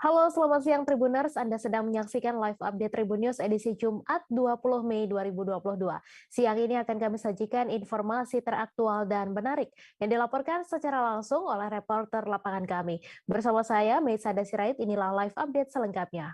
Halo, selamat siang Tribuners. Anda sedang menyaksikan live update Tribun News edisi Jumat 20 Mei 2022. Siang ini akan kami sajikan informasi teraktual dan menarik yang dilaporkan secara langsung oleh reporter lapangan kami. Bersama saya, Meisada Sirait, inilah live update selengkapnya.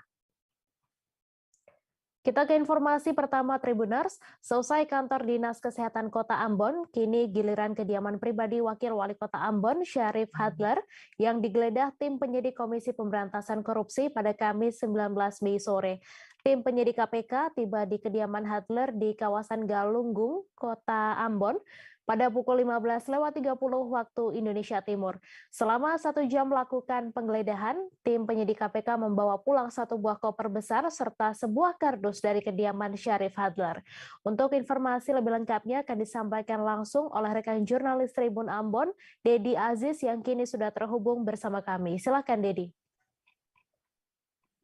Kita ke informasi pertama Tribuners, selesai kantor Dinas Kesehatan Kota Ambon, kini giliran kediaman pribadi Wakil Wali Kota Ambon, Syarif Hadler, yang digeledah tim penyidik Komisi Pemberantasan Korupsi pada Kamis 19 Mei sore. Tim penyidik KPK tiba di kediaman Hadler di kawasan Galunggung, Kota Ambon, pada pukul 15.30 waktu Indonesia Timur. Selama 1 jam melakukan penggeledahan, tim penyidik KPK membawa pulang 1 buah koper besar serta sebuah kardus dari kediaman Syarif Hadler. Untuk informasi lebih lengkapnya akan disampaikan langsung oleh rekan jurnalis Tribun Ambon, Dedi Aziz yang kini sudah terhubung bersama kami. Silakan Dedi.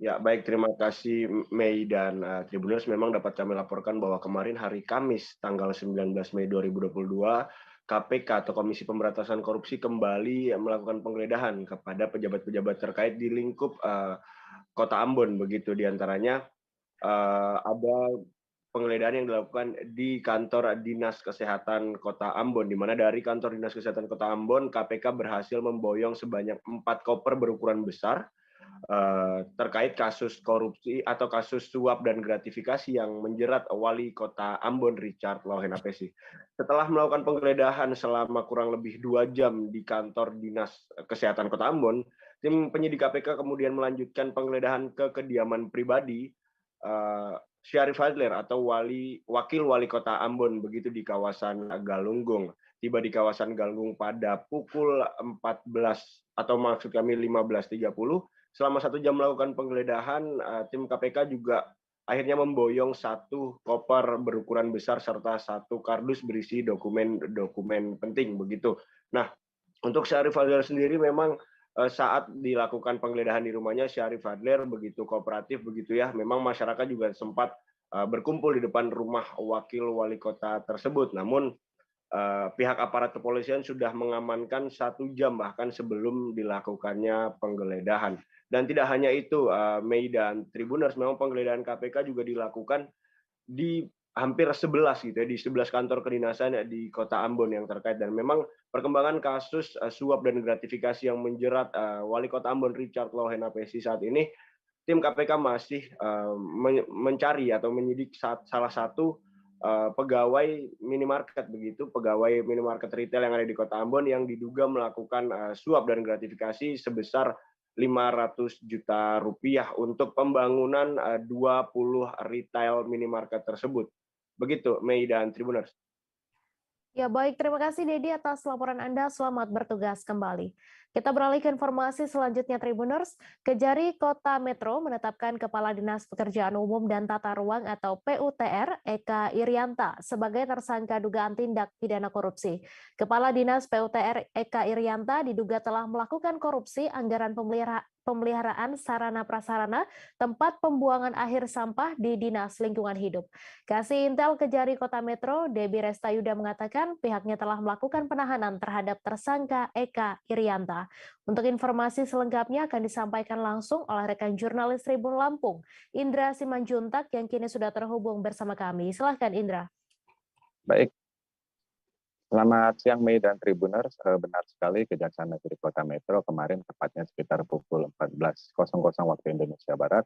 Ya, baik, terima kasih Mei dan Tribuners. Memang dapat kami laporkan bahwa kemarin hari Kamis tanggal 19 Mei 2022, KPK atau Komisi Pemberantasan Korupsi kembali melakukan penggeledahan kepada pejabat-pejabat terkait di lingkup Kota Ambon. Begitu diantaranya ada penggeledahan yang dilakukan di kantor Dinas Kesehatan Kota Ambon, di mana dari kantor Dinas Kesehatan Kota Ambon, KPK berhasil memboyong sebanyak 4 koper berukuran besar terkait kasus korupsi atau kasus suap dan gratifikasi yang menjerat Wali Kota Ambon Richard Lohenapesi. Setelah melakukan penggeledahan selama kurang lebih 2 jam di kantor Dinas Kesehatan Kota Ambon, tim penyidik KPK kemudian melanjutkan penggeledahan ke kediaman pribadi Syarif Hadler atau Wakil Wali Kota Ambon, begitu di kawasan Galunggung. Tiba di kawasan Galunggung pada pukul 14 atau maksud kami 15.30. Selama 1 jam melakukan penggeledahan, tim KPK juga akhirnya memboyong 1 koper berukuran besar serta 1 kardus berisi dokumen-dokumen penting begitu. Nah, untuk Syarif Hadler sendiri memang saat dilakukan penggeledahan di rumahnya, Syarif Hadler begitu kooperatif begitu ya. Memang masyarakat juga sempat berkumpul di depan rumah Wakil Wali Kota tersebut. Namun pihak aparat kepolisian sudah mengamankan 1 jam bahkan sebelum dilakukannya penggeledahan. Dan tidak hanya itu, Mei dan Tribuners, memang penggeledahan KPK juga dilakukan di hampir 11 gitu ya, di 11 kantor kedinasan di Kota Ambon yang terkait. Dan memang perkembangan kasus suap dan gratifikasi yang menjerat Wali Kota Ambon Richard Lohenapesi saat ini, tim KPK masih mencari atau menyidik salah satu pegawai minimarket begitu, pegawai minimarket retail yang ada di Kota Ambon yang diduga melakukan suap dan gratifikasi sebesar 500 juta rupiah untuk pembangunan 20 retail minimarket tersebut. Begitu, Mei dan Tribuners. Ya baik, terima kasih Dedi atas laporan Anda. Selamat bertugas kembali. Kita beralih ke informasi selanjutnya Tribuners. Kejari Kota Metro menetapkan Kepala Dinas Pekerjaan Umum dan Tata Ruang atau PUTR Eka Irianta sebagai tersangka dugaan tindak pidana korupsi. Kepala Dinas PUTR Eka Irianta diduga telah melakukan korupsi anggaran pemeliharaan sarana prasarana tempat pembuangan akhir sampah di Dinas Lingkungan Hidup. Kasih Intel Kejari Kota Metro, Debbie Restayuda mengatakan pihaknya telah melakukan penahanan terhadap tersangka Eka Irianta. Untuk informasi selengkapnya akan disampaikan langsung oleh rekan jurnalis Tribun Lampung, Indra Simanjuntak yang kini sudah terhubung bersama kami. Silahkan Indra. Baik, selamat siang Mei dan Tribuners. Benar sekali Kejaksaan Negeri Kota Metro kemarin tepatnya sekitar pukul 14.00 waktu Indonesia Barat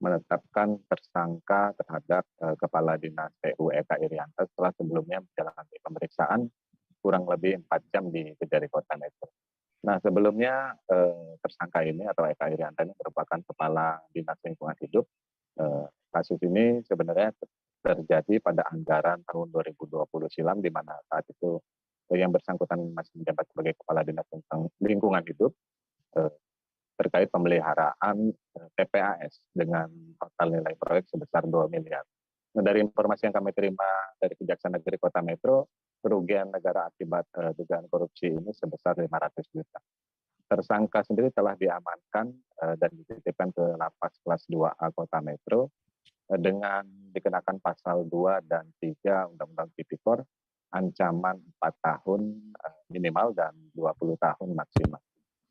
menetapkan tersangka terhadap Kepala Dinas PU Eka Irianta setelah sebelumnya menjalani pemeriksaan kurang lebih 4 jam di Kejari Kota Metro. Nah, sebelumnya tersangka ini atau Eka Irianta ini merupakan Kepala Dinas Lingkungan Hidup. Kasus ini sebenarnya terjadi pada anggaran tahun 2020 silam, di mana saat itu yang bersangkutan masih menjabat sebagai Kepala Dinas Lingkungan Hidup terkait pemeliharaan TPAS dengan total nilai proyek sebesar 2 miliar. Nah, dari informasi yang kami terima dari Kejaksaan Negeri Kota Metro, kerugian negara akibat dugaan korupsi ini sebesar 500 juta. Tersangka sendiri telah diamankan dan dititipkan ke Lapas Kelas 2A Kota Metro dengan dikenakan pasal 2 dan 3 Undang-Undang Tipikor, ancaman 4 tahun minimal dan 20 tahun maksimal.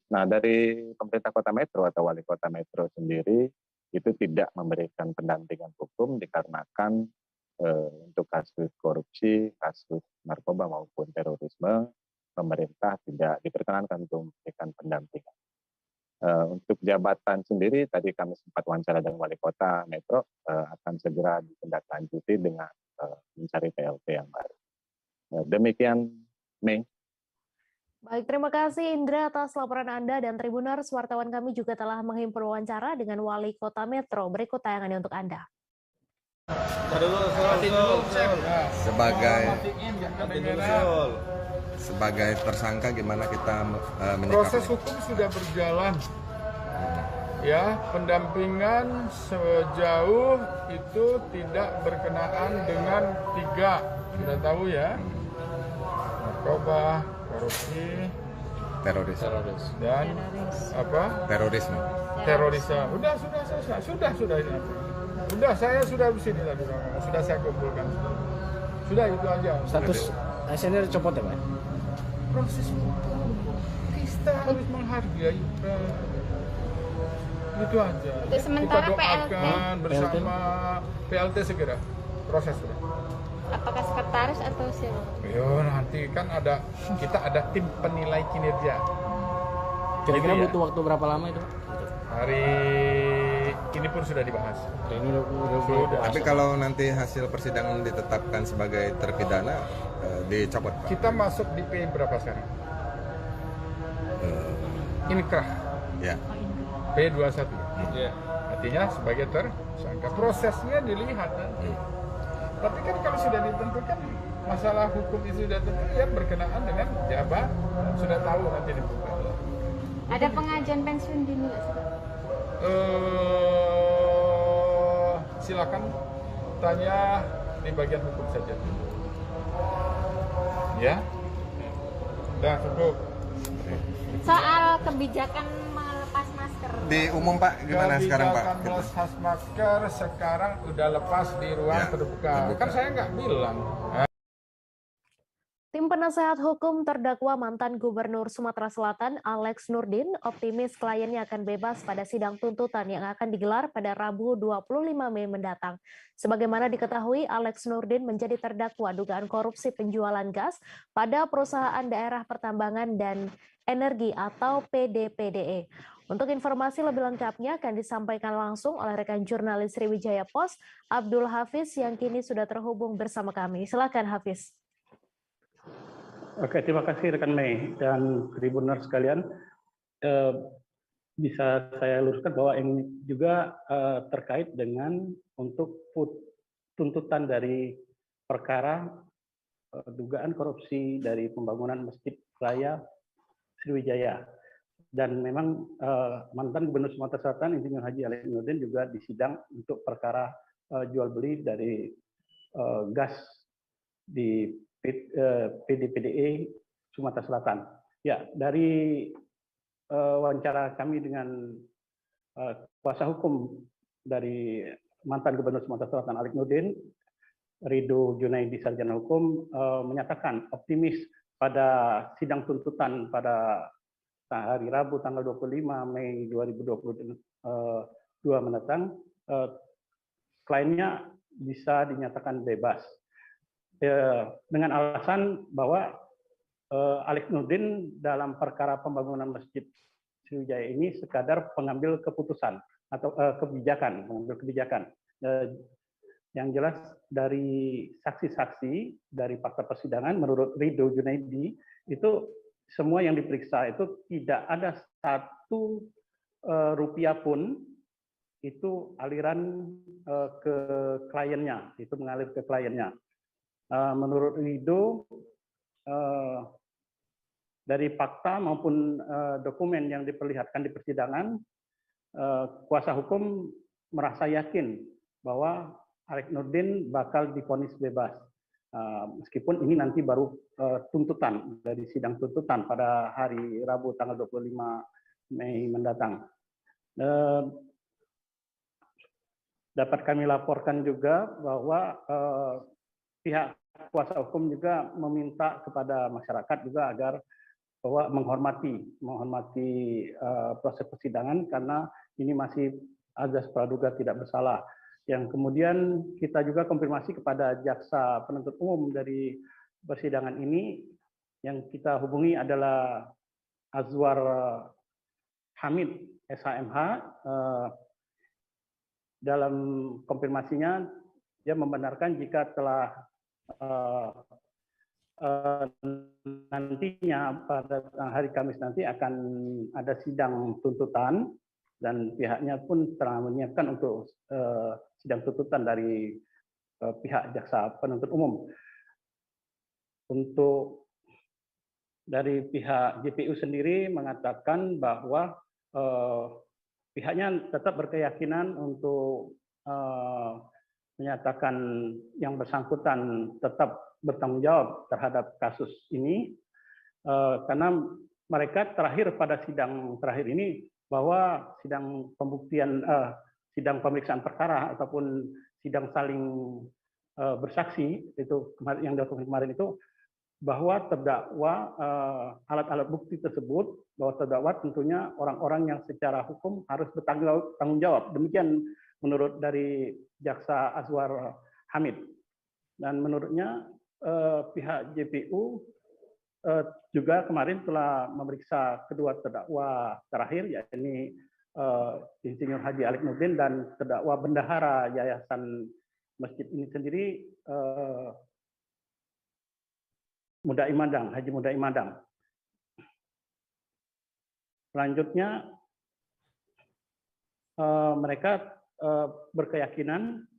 Nah, dari pemerintah Kota Metro atau Wali Kota Metro sendiri itu tidak memberikan pendampingan hukum dikarenakan untuk kasus korupsi, kasus narkoba maupun terorisme, pemerintah tidak diperkenankan untuk memberikan pendampingan. Untuk jabatan sendiri, tadi kami sempat wawancara dengan Wali Kota Metro, akan segera ditindaklanjuti dengan mencari PLT yang baru. Demikian, Mei. Baik, terima kasih Indra atas laporan Anda dan Tribuners. Wartawan kami juga telah menghimpun wawancara dengan Wali Kota Metro. Berikut tayangannya untuk Anda. Sebagai tersangka gimana kita menyikapi? Proses hukum sudah berjalan. Ya, pendampingan sejauh itu tidak berkenaan dengan 3, sudah tahu ya, narkoba, korupsi, Teroris. dan apa? Terorisme. Terorisme. Sudah. Sudah, saya sudah di sini tadi, sudah saya kumpulkan. Sudah itu aja. Status ASN dicopot ya, Pak? Proses hukum kita harus menghargai. Itu aja. Untuk sementara kita doakan bersama PLT segera proses sudah. Apakah sekretaris atau siapa? Yo, nanti kan kita ada tim penilai kinerja. Kira-kira Gitu ya. butuh waktu berapa lama itu, Pak? Hari ini pun sudah dibahas. Ini udah Tapi kalau nanti hasil persidangan ditetapkan sebagai terpidana, dicopot, Pak. Kita masuk di P berapa sekarang? Inkrah Ya. P21. Ya. Artinya sebagai tersangka. Prosesnya dilihat nanti. Tapi kan kalau sudah ditentukan masalah hukum itu sudah tentu ya berkenaan dengan jabat, sudah tahu nanti dibuka. Ada pengajuan pensiun dini nggak sih, Pak? Silakan tanya di bagian hukum saja. Ya, udah cukup. Soal kebijakan melepas masker. Di umum, Pak, gimana sekarang, Pak? Kebijakan melepas masker sekarang udah lepas di ruang Ya, terbuka. terbuka. Kan saya nggak bilang. Tim penasehat hukum terdakwa mantan Gubernur Sumatera Selatan Alex Nurdin optimis kliennya akan bebas pada sidang tuntutan yang akan digelar pada Rabu 25 Mei mendatang. Sebagaimana diketahui, Alex Nurdin menjadi terdakwa dugaan korupsi penjualan gas pada Perusahaan Daerah Pertambangan dan Energi atau PDPDE. Untuk informasi lebih lengkapnya akan disampaikan langsung oleh rekan jurnalis Sriwijaya Post, Abdul Hafiz, yang kini sudah terhubung bersama kami. Silakan Hafiz. Oke, terima kasih rekan Mei dan Tribuners sekalian. Bisa saya luruskan bahwa ini juga terkait dengan untuk tuntutan dari perkara dugaan korupsi dari pembangunan Masjid Raya Sriwijaya. Dan memang mantan Gubernur Sumatera Selatan Insinyur Haji Alex Nurdin juga disidang untuk perkara jual beli dari gas di PDPDE Sumatera Selatan. Ya, dari wawancara kami dengan kuasa hukum dari mantan Gubernur Sumatera Selatan Alex Nurdin, Ridho Junaidi Sarjana Hukum, menyatakan optimis pada sidang tuntutan pada hari Rabu tanggal 25 Mei 2022 mendatang, kliennya bisa dinyatakan bebas. Dengan alasan bahwa Alex Nurdin dalam perkara pembangunan Masjid Sriwijaya ini sekadar pengambil keputusan atau mengambil kebijakan. Yang jelas dari saksi-saksi dari fakta persidangan menurut Ridho Junaidi itu semua yang diperiksa itu tidak ada satu rupiah pun itu aliran ke kliennya, itu mengalir ke kliennya. Menurut Ridho, dari fakta maupun dokumen yang diperlihatkan di persidangan, kuasa hukum merasa yakin bahwa Alex Nurdin bakal divonis bebas. Meskipun ini nanti baru tuntutan dari sidang tuntutan pada hari Rabu tanggal 25 Mei mendatang. Dapat kami laporkan juga bahwa pihak kuasa hukum juga meminta kepada masyarakat juga agar bahwa menghormati proses persidangan karena ini masih azas praduga tidak bersalah. Yang kemudian kita juga konfirmasi kepada jaksa penuntut umum dari persidangan ini, yang kita hubungi adalah Azwar Hamid SHMH. Dalam konfirmasinya dia membenarkan jika telah nantinya pada hari Kamis nanti akan ada sidang tuntutan, dan pihaknya pun telah menyiapkan untuk sidang tuntutan dari pihak jaksa penuntut umum. Untuk dari pihak JPU sendiri mengatakan bahwa pihaknya tetap berkeyakinan untuk menyatakan yang bersangkutan tetap bertanggung jawab terhadap kasus ini, karena mereka terakhir pada sidang terakhir ini bahwa sidang pembuktian, sidang pemeriksaan perkara ataupun sidang saling bersaksi itu yang dilakukan kemarin itu, bahwa terdakwa alat-alat bukti tersebut, bahwa terdakwa tentunya orang-orang yang secara hukum harus bertanggung jawab. Demikian menurut dari jaksa Azwar Hamid. Dan menurutnya pihak JPU juga kemarin telah memeriksa kedua terdakwa terakhir, yakni Insinyur Haji Alex Nurdin dan terdakwa bendahara yayasan masjid ini sendiri, Mudai Madang, Haji Mudai Madang. Selanjutnya mereka berkeyakinan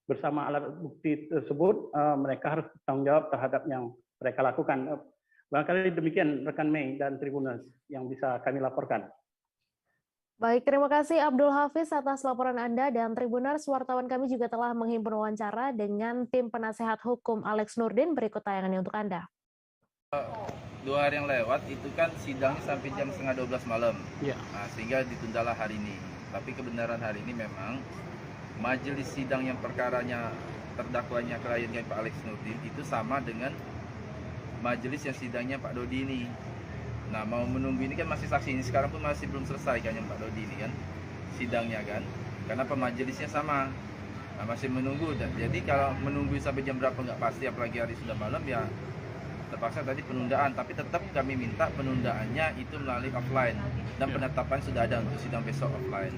bersama alat bukti tersebut mereka harus bertanggung jawab terhadap yang mereka lakukan. Barangkali demikian rekan Mei dan Tribuners yang bisa kami laporkan. Baik, terima kasih Abdul Hafiz atas laporan Anda, dan Tribuners, wartawan kami juga telah menghimpun wawancara dengan tim penasehat hukum Alex Nurdin. Berikut tayangannya untuk Anda. 2 hari yang lewat itu kan sidangnya sampai jam 11:30 malam, Ya. nah, sehingga ditundalah hari ini. Tapi kebenaran hari ini memang majelis sidang yang perkaranya terdakwanya kliennya Pak Alex Nurdin itu sama dengan majelis yang sidangnya Pak Dodi ini. Nah, mau menunggu ini kan masih saksi ini sekarang pun masih belum selesai kan yang Pak Dodi ini kan sidangnya kan, karena pemajelisnya sama. Nah, masih menunggu, dan jadi kalau menunggu sampai jam berapa nggak pasti, apalagi hari sudah malam, ya terpaksa tadi penundaan. Tapi tetap kami minta penundaannya itu melalui offline, dan penetapan sudah ada untuk sidang besok offline.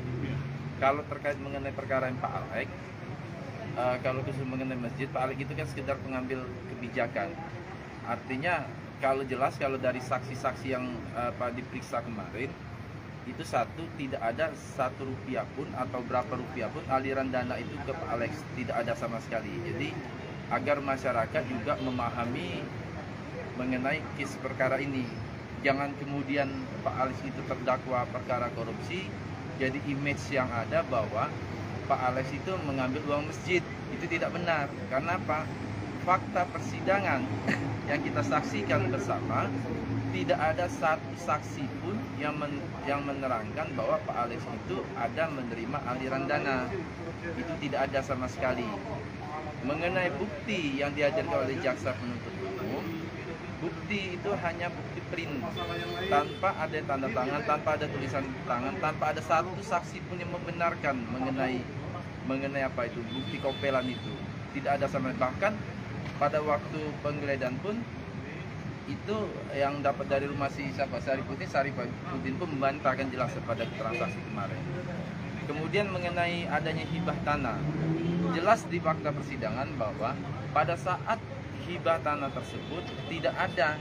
Kalau terkait mengenai perkara yang Pak Alex, kalau khusus mengenai masjid, Pak Alex itu kan sekedar pengambil kebijakan. Artinya kalau jelas, kalau dari saksi-saksi yang diperiksa kemarin, itu tidak ada 1 rupiah pun atau berapa rupiah pun aliran dana itu ke Pak Alex, tidak ada sama sekali. Jadi agar masyarakat juga memahami mengenai kes perkara ini, jangan kemudian Pak Alex itu terdakwa perkara korupsi, jadi image yang ada bahwa Pak Alex itu mengambil uang masjid. Itu tidak benar. Karena apa? Fakta persidangan yang kita saksikan bersama, tidak ada satu saksi pun yang menerangkan bahwa Pak Alex itu ada menerima aliran dana. Itu tidak ada sama sekali. Mengenai bukti yang dihadirkan oleh jaksa penuntut umum, bukti itu hanya bukti print, tanpa ada tanda tangan, tanpa ada tulisan tangan, tanpa ada satu saksi pun yang membenarkan mengenai apa itu bukti kopelan itu. Tidak ada sama, bahkan pada waktu penggeledahan pun itu yang dapat dari rumah si Saripudin pun membantahkan jelas pada keterangan saksi kemarin. Kemudian mengenai adanya hibah tanah, jelas di fakta persidangan bahwa pada saat hibah tanah tersebut tidak ada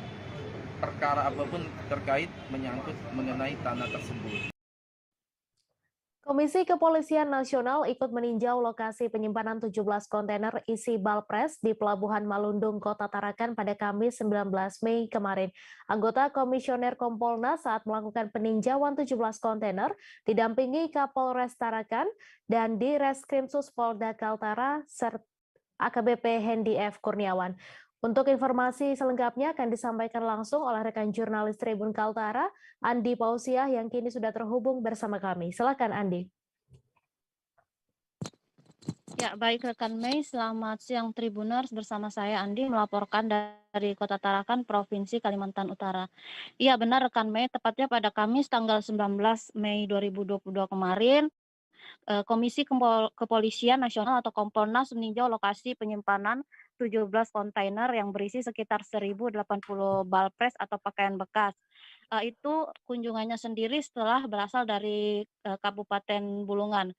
perkara apapun terkait menyangkut mengenai tanah tersebut. Komisi Kepolisian Nasional ikut meninjau lokasi penyimpanan 17 kontainer isi balpres di Pelabuhan Malundung, Kota Tarakan pada Kamis 19 Mei kemarin. Anggota Komisioner Kompolnas saat melakukan peninjauan 17 kontainer didampingi Kapolres Tarakan dan di Reskrimsus Polda Kaltara serta AKBP Hendy F. Kurniawan. Untuk informasi selengkapnya akan disampaikan langsung oleh rekan jurnalis Tribun Kaltara, Andi Pausiah, yang kini sudah terhubung bersama kami. Silakan, Andi. Ya, baik rekan Mei, selamat siang Tribuners, bersama saya Andi melaporkan dari Kota Tarakan, Provinsi Kalimantan Utara. Iya benar rekan Mei, tepatnya pada Kamis tanggal 19 Mei 2022 kemarin, Komisi Kepolisian Nasional atau Kompolnas meninjau lokasi penyimpanan 17 kontainer yang berisi sekitar 1.080 balpres atau pakaian bekas. Itu kunjungannya sendiri setelah berasal dari Kabupaten Bulungan.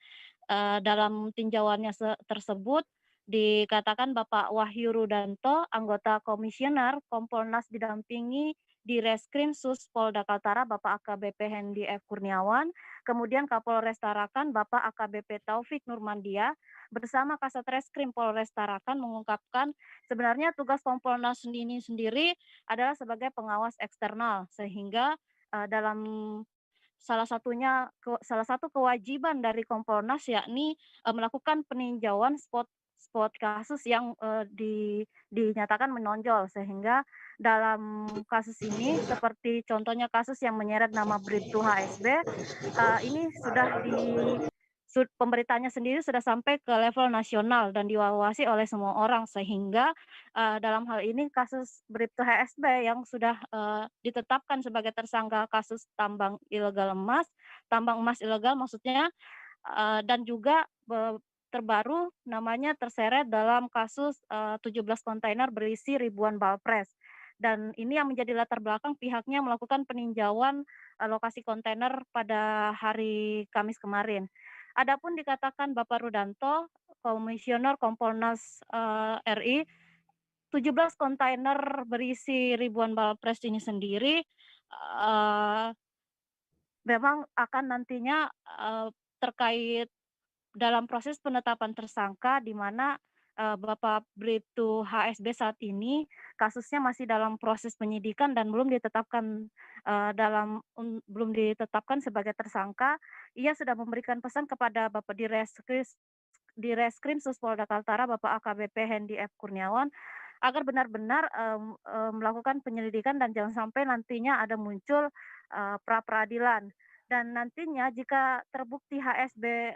Dalam tinjauannya tersebut dikatakan Bapak Wahyu Rudanto, anggota komisioner Kompolnas didampingi di Reskrim Sus Polda Kaltara Bapak AKBP Hendi F. Kurniawan, kemudian Kapolres Tarakan Bapak AKBP Taufik Nurmandia bersama Kasat Reskrim Polres Tarakan mengungkapkan sebenarnya tugas Kompolnas ini sendiri adalah sebagai pengawas eksternal, sehingga dalam salah satu kewajiban dari Kompolnas yakni melakukan peninjauan spot kasus yang dinyatakan menonjol, sehingga dalam kasus ini seperti contohnya kasus yang menyeret nama Bribtu HSB, ini sudah pemberitaannya sendiri sudah sampai ke level nasional dan diawasi oleh semua orang, sehingga dalam hal ini kasus Bribtu HSB yang sudah ditetapkan sebagai tersangka kasus tambang emas ilegal maksudnya, dan juga terbaru namanya terseret dalam kasus 17 kontainer berisi ribuan balpres. Dan ini yang menjadi latar belakang pihaknya melakukan peninjauan lokasi kontainer pada hari Kamis kemarin. Adapun dikatakan Bapak Rudanto, Komisioner Kompolnas RI, 17 kontainer berisi ribuan balpres ini sendiri memang akan nantinya terkait dalam proses penetapan tersangka, di mana Bapak Bribtu HSB saat ini kasusnya masih dalam proses penyidikan dan belum ditetapkan sebagai tersangka. Ia sudah memberikan pesan kepada Bapak Direskrim Sus Polda Kaltara Bapak AKBP Hendi F. Kurniawan agar benar-benar melakukan penyelidikan dan jangan sampai nantinya ada muncul pra-peradilan. Dan nantinya jika terbukti HSB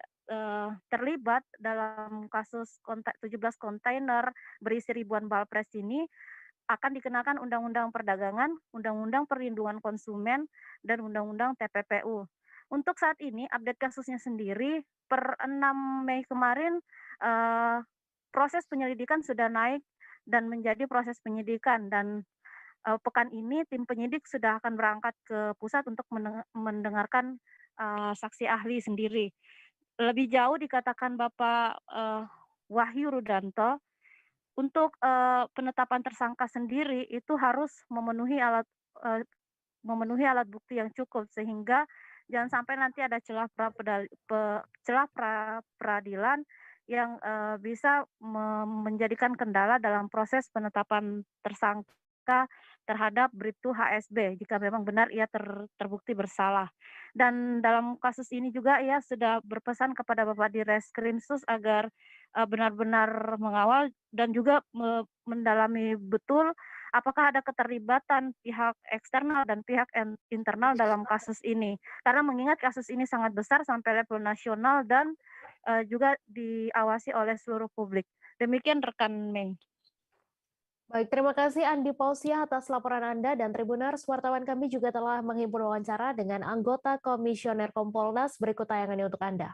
terlibat dalam kasus 17 kontainer berisi ribuan balpres ini, akan dikenakan Undang-Undang Perdagangan, Undang-Undang Perlindungan Konsumen, dan Undang-Undang TPPU. Untuk saat ini, update kasusnya sendiri, per 6 Mei kemarin, proses penyelidikan sudah naik dan menjadi proses penyidikan, dan pekan ini tim penyidik sudah akan berangkat ke pusat untuk mendengarkan saksi ahli sendiri. Lebih jauh dikatakan Bapak Wahyu Rudanto, untuk penetapan tersangka sendiri itu harus memenuhi alat bukti yang cukup, sehingga jangan sampai nanti ada celah pra-peradilan yang bisa menjadikan kendala dalam proses penetapan tersangka terhadap Bribtu HSB jika memang benar ia terbukti bersalah. Dan dalam kasus ini juga ia sudah berpesan kepada Bapak Direskrimsus agar benar-benar mengawal dan juga mendalami betul apakah ada keterlibatan pihak eksternal dan pihak internal dalam kasus ini. Karena mengingat kasus ini sangat besar sampai level nasional dan juga diawasi oleh seluruh publik. Demikian rekan Mei. Baik, terima kasih Andi Pausia atas laporan Anda, dan Tribuners, wartawan kami juga telah menghimpun wawancara dengan anggota Komisioner Kompolnas. Berikut tayangannya untuk Anda.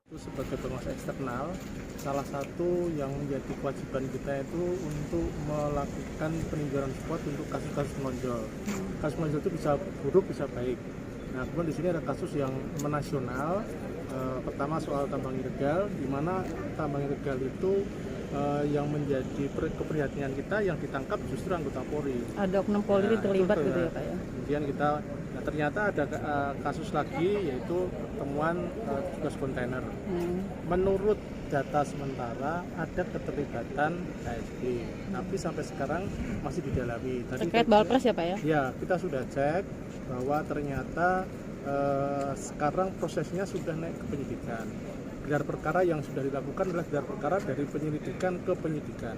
Sebagai pengawas eksternal, salah satu yang menjadi kewajiban kita itu untuk melakukan peninjauan spot untuk kasus-kasus menonjol. Kasus menonjol itu bisa buruk, bisa baik. Nah, kemudian di sini ada kasus yang menasional. Pertama soal tambang ilegal, di mana tambang ilegal itu yang menjadi keprihatinan kita yang ditangkap justru anggota Polri. Ada oknum Polri terlibat gitu ya Pak ya? Kemudian kita ternyata ada kasus lagi, yaitu temuan 17 kontainer. Menurut data sementara ada keterlibatan HSB, tapi sampai sekarang masih didalami. Terkait balpres ya Pak ya? Ya, kita sudah cek bahwa ternyata sekarang prosesnya sudah naik ke penyidikan. Gelar perkara yang sudah dilakukan adalah gelar perkara dari penyelidikan ke penyidikan.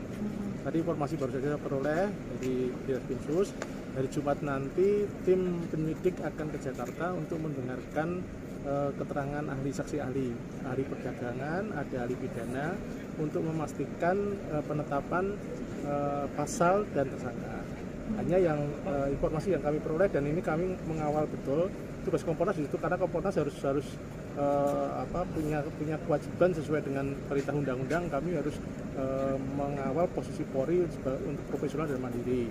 Tadi informasi baru saja peroleh dari Direskrimsus, hari Jumat nanti tim penyidik akan ke Jakarta untuk mendengarkan keterangan ahli saksi ahli perdagangan, ada ahli pidana untuk memastikan penetapan pasal dan tersangka. Hanya yang informasi yang kami peroleh, dan ini kami mengawal betul tugas Kompolnas di situ, karena Kompolnas harus punya kewajiban sesuai dengan perintah undang-undang. Kami harus mengawal posisi Polri untuk profesional dan mandiri.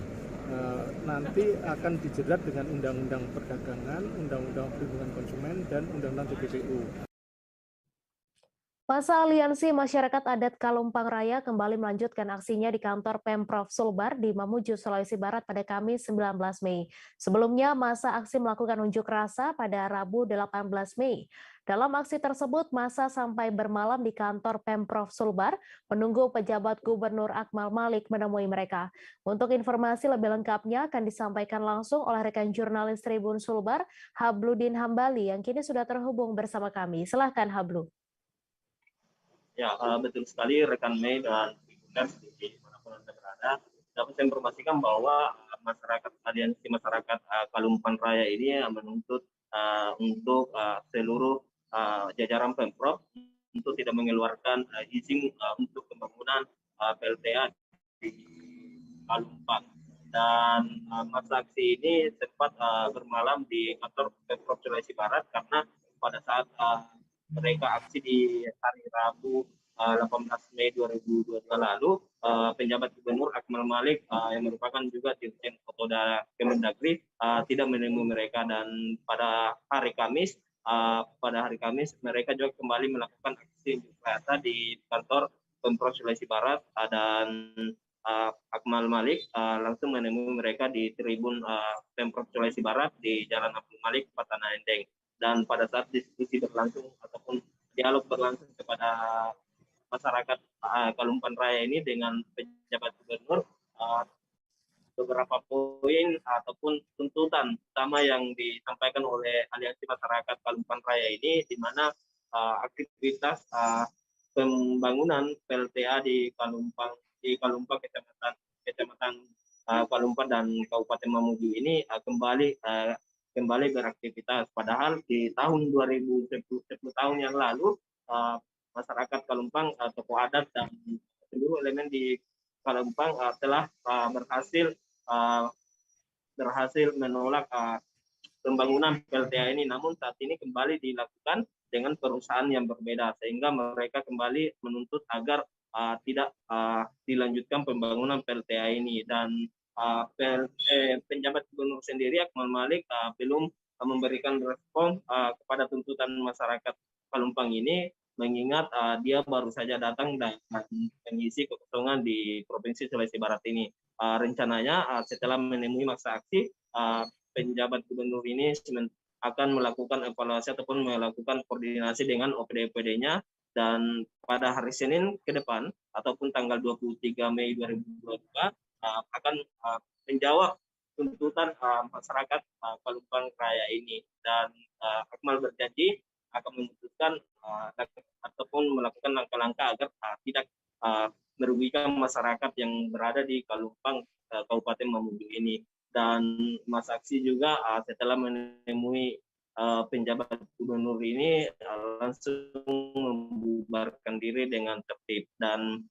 Nanti akan dijerat dengan Undang-Undang Perdagangan, Undang-Undang Perlindungan Konsumen, dan Undang-Undang TPPU. Masa Aliansi Masyarakat Adat Kalumpang Raya kembali melanjutkan aksinya di kantor Pemprov Sulbar di Mamuju, Sulawesi Barat pada Kamis 19 Mei. Sebelumnya, masa aksi melakukan unjuk rasa pada Rabu 18 Mei. Dalam aksi tersebut, masa sampai bermalam di kantor Pemprov Sulbar menunggu pejabat Gubernur Akmal Malik menemui mereka. Untuk informasi lebih lengkapnya akan disampaikan langsung oleh rekan jurnalis Tribun Sulbar, Habludin Hambali, yang kini sudah terhubung bersama kami. Silahkan, Hablu. Ya, betul sekali rekan Mei dan Tribuners di manapun Anda berada. Dapat saya informasikan bahwa Aliansi Masyarakat Kalumpang Raya ini menuntut untuk seluruh jajaran Pemprov untuk tidak mengeluarkan izin untuk pembangunan PLTA di Kalumpang. Dan masa aksi ini sempat bermalam di kantor Pemprov Sulawesi Barat karena pada saat mereka aksi di hari Rabu 18 Mei 2022 lalu, penjabat Gubernur Akmal Malik yang merupakan juga Dirjen Otoda Kemendagri tidak menemui mereka, dan pada hari Kamis mereka juga kembali melakukan aksi unjuk rasa di kantor Pemprov Sulawesi Barat, dan Akmal Malik langsung menemui mereka di tribun Pemprov Sulawesi Barat di Jalan Abdul Malik, Patana Endeng. Dan pada saat diskusi berlangsung ataupun dialog berlangsung kepada masyarakat Kalumpang Raya ini dengan pejabat gubernur, beberapa poin ataupun tuntutan utama yang disampaikan oleh Aliansi Masyarakat Kalumpang Raya ini, di mana aktivitas pembangunan PLTA di Kalumpang Kecamatan Kalumpang dan Kabupaten Mamuju ini kembali beraktivitas. Padahal di tahun 2010 tahun yang lalu masyarakat Kalumpang, tokoh adat dan seluruh elemen di Kalumpang telah berhasil menolak pembangunan PLTA ini. Namun saat ini kembali dilakukan dengan perusahaan yang berbeda, sehingga mereka kembali menuntut agar tidak dilanjutkan pembangunan PLTA ini. Dan penjabat gubernur sendiri Akmal Malik belum memberikan respon kepada tuntutan masyarakat Kalumpang ini, mengingat dia baru saja datang dan mengisi kekosongan di Provinsi Sulawesi Barat ini. Rencananya setelah menemui masa aksi, penjabat gubernur ini akan melakukan evaluasi ataupun melakukan koordinasi dengan OPD-OPD-nya, dan pada hari Senin ke depan ataupun tanggal 23 Mei 2022 akan menjawab tuntutan masyarakat Kalumpang Raya ini. Dan Akmal berjanji akan memutuskan ataupun melakukan langkah-langkah agar tidak merugikan masyarakat yang berada di Kalumpang Kabupaten Mamuju ini. Dan Mas Aksi juga setelah menemui penjabat gubernur ini langsung membubarkan diri dengan tertib, dan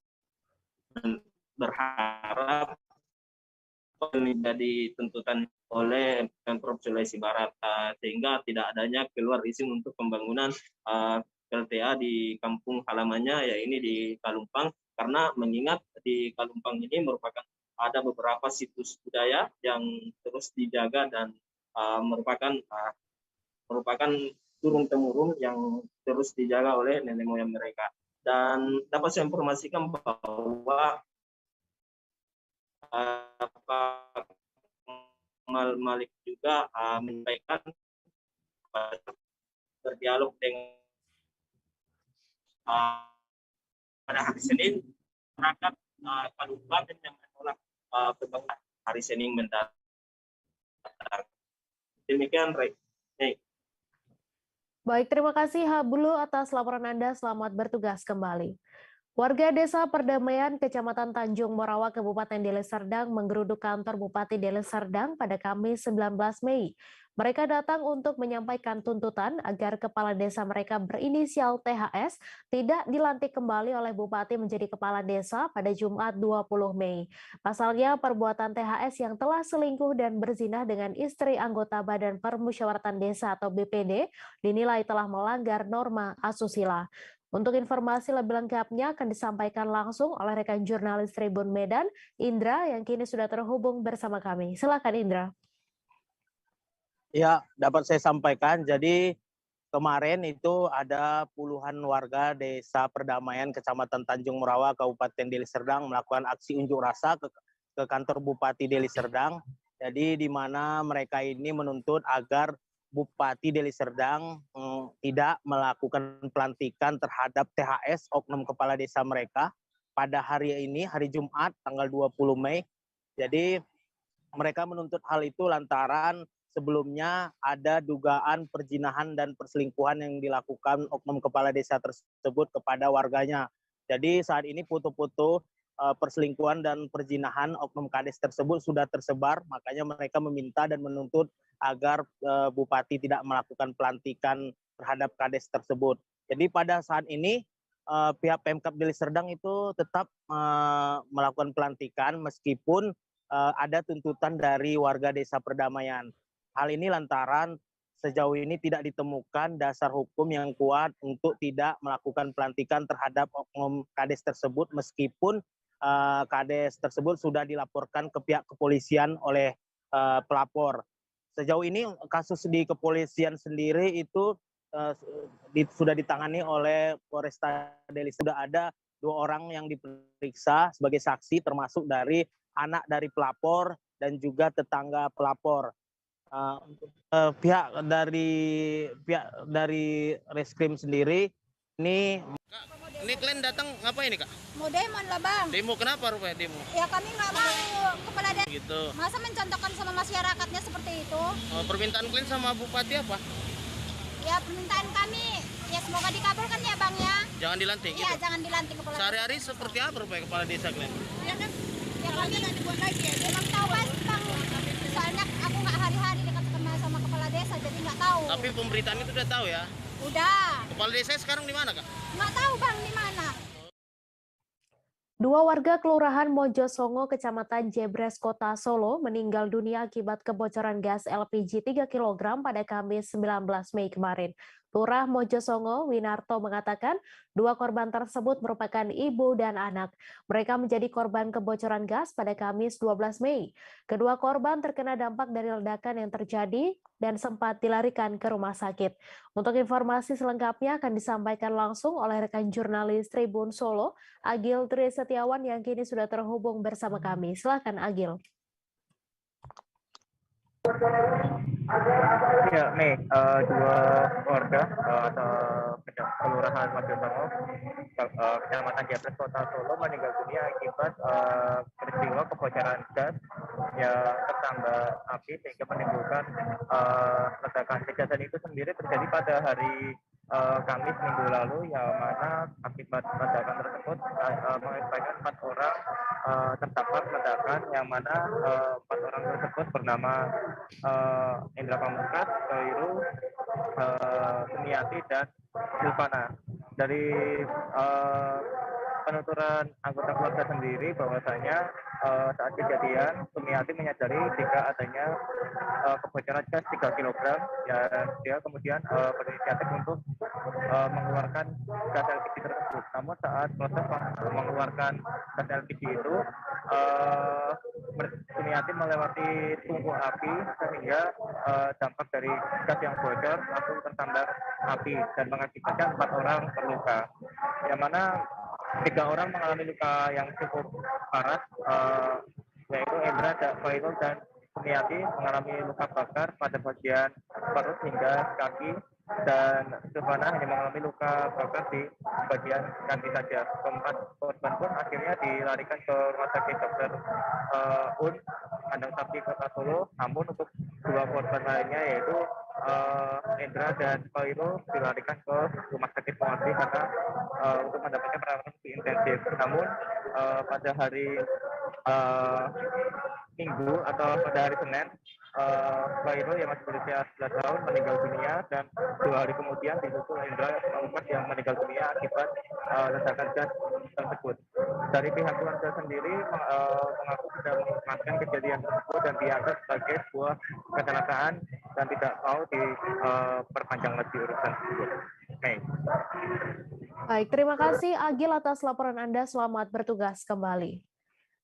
berharap menjadi tuntutan oleh Pemprov Sulawesi Barat, sehingga tidak adanya keluar izin untuk pembangunan PLTA di kampung halamannya, yaitu di Kalumpang, karena mengingat di Kalumpang ini merupakan ada beberapa situs budaya yang terus dijaga dan merupakan turun-temurun yang terus dijaga oleh nenek moyang mereka. Dan dapat saya informasikan bahwa Akmal Malik juga menyampaikan berdialog dengan pada hari Senin masyarakat Kalumpang yang menolak pembangunan hari Senin mendatang. Demikian, Baik, terima kasih Hablu atas laporan Anda. Selamat bertugas kembali. Warga Desa Perdamaian, Kecamatan Tanjung Morawa, Kabupaten Deli Serdang menggeruduk kantor Bupati Deli Serdang pada Kamis 19 Mei. Mereka datang untuk menyampaikan tuntutan agar kepala desa mereka berinisial THS tidak dilantik kembali oleh Bupati menjadi kepala desa pada Jumat 20 Mei. Pasalnya, perbuatan THS yang telah selingkuh dan berzinah dengan istri anggota Badan Permusyawaratan Desa atau BPD dinilai telah melanggar norma asusila. Untuk informasi lebih lengkapnya akan disampaikan langsung oleh rekan jurnalis Tribun Medan, Indra, yang kini sudah terhubung bersama kami. Silakan Indra. Ya, dapat saya sampaikan. Jadi kemarin itu ada puluhan warga Desa Perdamaian, Kecamatan Tanjung Morawa, Kabupaten Deli Serdang melakukan aksi unjuk rasa ke kantor Bupati Deli Serdang. Jadi di mana mereka ini menuntut agar Bupati Deli Serdang tidak melakukan pelantikan terhadap THS oknum kepala desa mereka pada hari ini, hari Jumat, tanggal 20 Mei. Jadi mereka menuntut hal itu lantaran sebelumnya ada dugaan perzinahan dan perselingkuhan yang dilakukan oknum kepala desa tersebut kepada warganya. Jadi saat ini foto-foto perselingkuhan dan perzinahan oknum kades tersebut sudah tersebar, makanya mereka meminta dan menuntut agar Bupati tidak melakukan pelantikan terhadap kades tersebut. Jadi pada saat ini pihak Pemkab Deli Serdang itu tetap melakukan pelantikan meskipun ada tuntutan dari warga Desa Perdamaian. Hal ini lantaran sejauh ini tidak ditemukan dasar hukum yang kuat untuk tidak melakukan pelantikan terhadap oknum kades tersebut meskipun kades tersebut sudah dilaporkan ke pihak kepolisian oleh pelapor. Sejauh ini kasus di kepolisian sendiri itu sudah ditangani oleh Polresta Deli. Sudah ada 2 orang yang diperiksa sebagai saksi termasuk dari anak dari pelapor dan juga tetangga pelapor. Pihak dari Reskrim sendiri ini kalian datang ngapain nih Kak? Mau demo lah Bang. Demo kenapa rupanya demo? Ya kami nggak mau kepala desa. Gitu. Masa mencontohkan sama masyarakatnya seperti itu? Permintaan kalian sama Bupati apa? Ya permintaan kami ya semoga dikabulkan ya Bang ya. Jangan dilantik Iya gitu? jangan dilantik kepala desa. Sehari-hari seperti apa rupanya kepala desa kalian? Ya kan? Ya kami nggak dibuat lagi ya. Belum tahu pasti Bang. Soalnya aku nggak hari-hari dekat sama kepala desa jadi nggak tahu. Tapi pemberitaan itu udah tahu ya? Udah. Kepala desa sekarang di mana Kak? Nggak tahu Bang di mana. 2 warga Kelurahan Mojosongo, Kecamatan Jebres, Kota Solo meninggal dunia akibat kebocoran gas LPG 3 kg pada Kamis 19 Mei kemarin. Lurah Mojosongo, Winarto mengatakan 2 korban tersebut merupakan ibu dan anak. Mereka menjadi korban kebocoran gas pada Kamis 12 Mei. Kedua korban terkena dampak dari ledakan yang terjadi dan sempat dilarikan ke rumah sakit. Untuk informasi selengkapnya akan disampaikan langsung oleh rekan jurnalis Tribun Solo, Agil Tri Setiawan yang kini sudah terhubung bersama kami. Silakan Agil. Ya, nih 2 warga atau Kelurahan Mojosongo, Kecamatan Jebres, Kota Solo meninggal dunia akibat peristiwa kebocoran gas yang tersambar api sehingga menimbulkan ledakan. Kejadian itu sendiri terjadi pada hari Kamis minggu lalu, yang mana akibat ledakan tersebut mengakibatkan 4 orang tertangkap ledakan, yang mana 4 orang tersebut bernama Indra Pamungkas, Kairu, Sumiati, dan Silvana. Dari penuturan anggota keluarga sendiri bahwasanya saat kejadian Sumiati menyadari jika adanya kebocoran gas 3 kg, dan dia kemudian berinisiatif untuk mengeluarkan gas LPG tersebut. Namun saat proses mengeluarkan gas LPG itu Sumiati melewati tungku api sehingga dampak dari gas yang bocor langsung tersambar api dan mengakibatkan 4 orang terluka, yang mana 3 orang mengalami luka yang cukup parah, yaitu Indra, Khairul, dan Sumiati mengalami luka bakar pada bagian perut hingga kaki, dan Silvana hanya mengalami luka bakar di bagian kaki saja. Keempat korban pun akhirnya dilarikan ke rumah sakit Dr. Un Kandang Sapi Kota Solo. Namun untuk 2 korban lainnya yaitu Indra dan Koiro dilarikan ke rumah sakit Pongati karena untuk mendapatkan perawatan lebih intensif. Namun pada hari Minggu atau pada hari Senin, Koiro yang masih berusia 11 tahun meninggal dunia, dan 2 hari kemudian disusul Indra yang meninggal dunia akibat ledakan gas tersebut. Dari pihak keluarga sendiri mengaku sudah menginformasikan kejadian tersebut dan dianggap sebagai sebuah kecelakaan dan tidak mau diperpanjang lagi urusan tersebut. Baik, terima kasih Agil atas laporan Anda. Selamat bertugas kembali.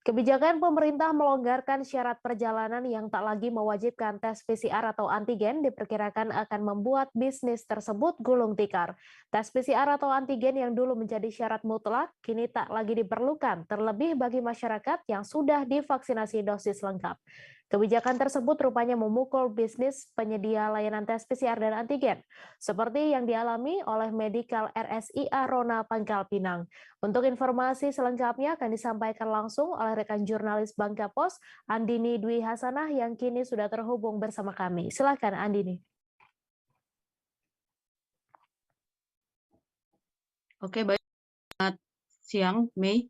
Kebijakan pemerintah melonggarkan syarat perjalanan yang tak lagi mewajibkan tes PCR atau antigen diperkirakan akan membuat bisnis tersebut gulung tikar. Tes PCR atau antigen yang dulu menjadi syarat mutlak kini tak lagi diperlukan, terlebih bagi masyarakat yang sudah divaksinasi dosis lengkap. Kebijakan tersebut rupanya memukul bisnis penyedia layanan tes PCR dan antigen, seperti yang dialami oleh Medical RSIA Rona Pangkal Pinang. Untuk informasi selengkapnya akan disampaikan langsung oleh rekan jurnalis Bangka Pos, Andini Dwi Hasanah, yang kini sudah terhubung bersama kami. Silakan Andini. Oke, baik. Selamat siang, Mei.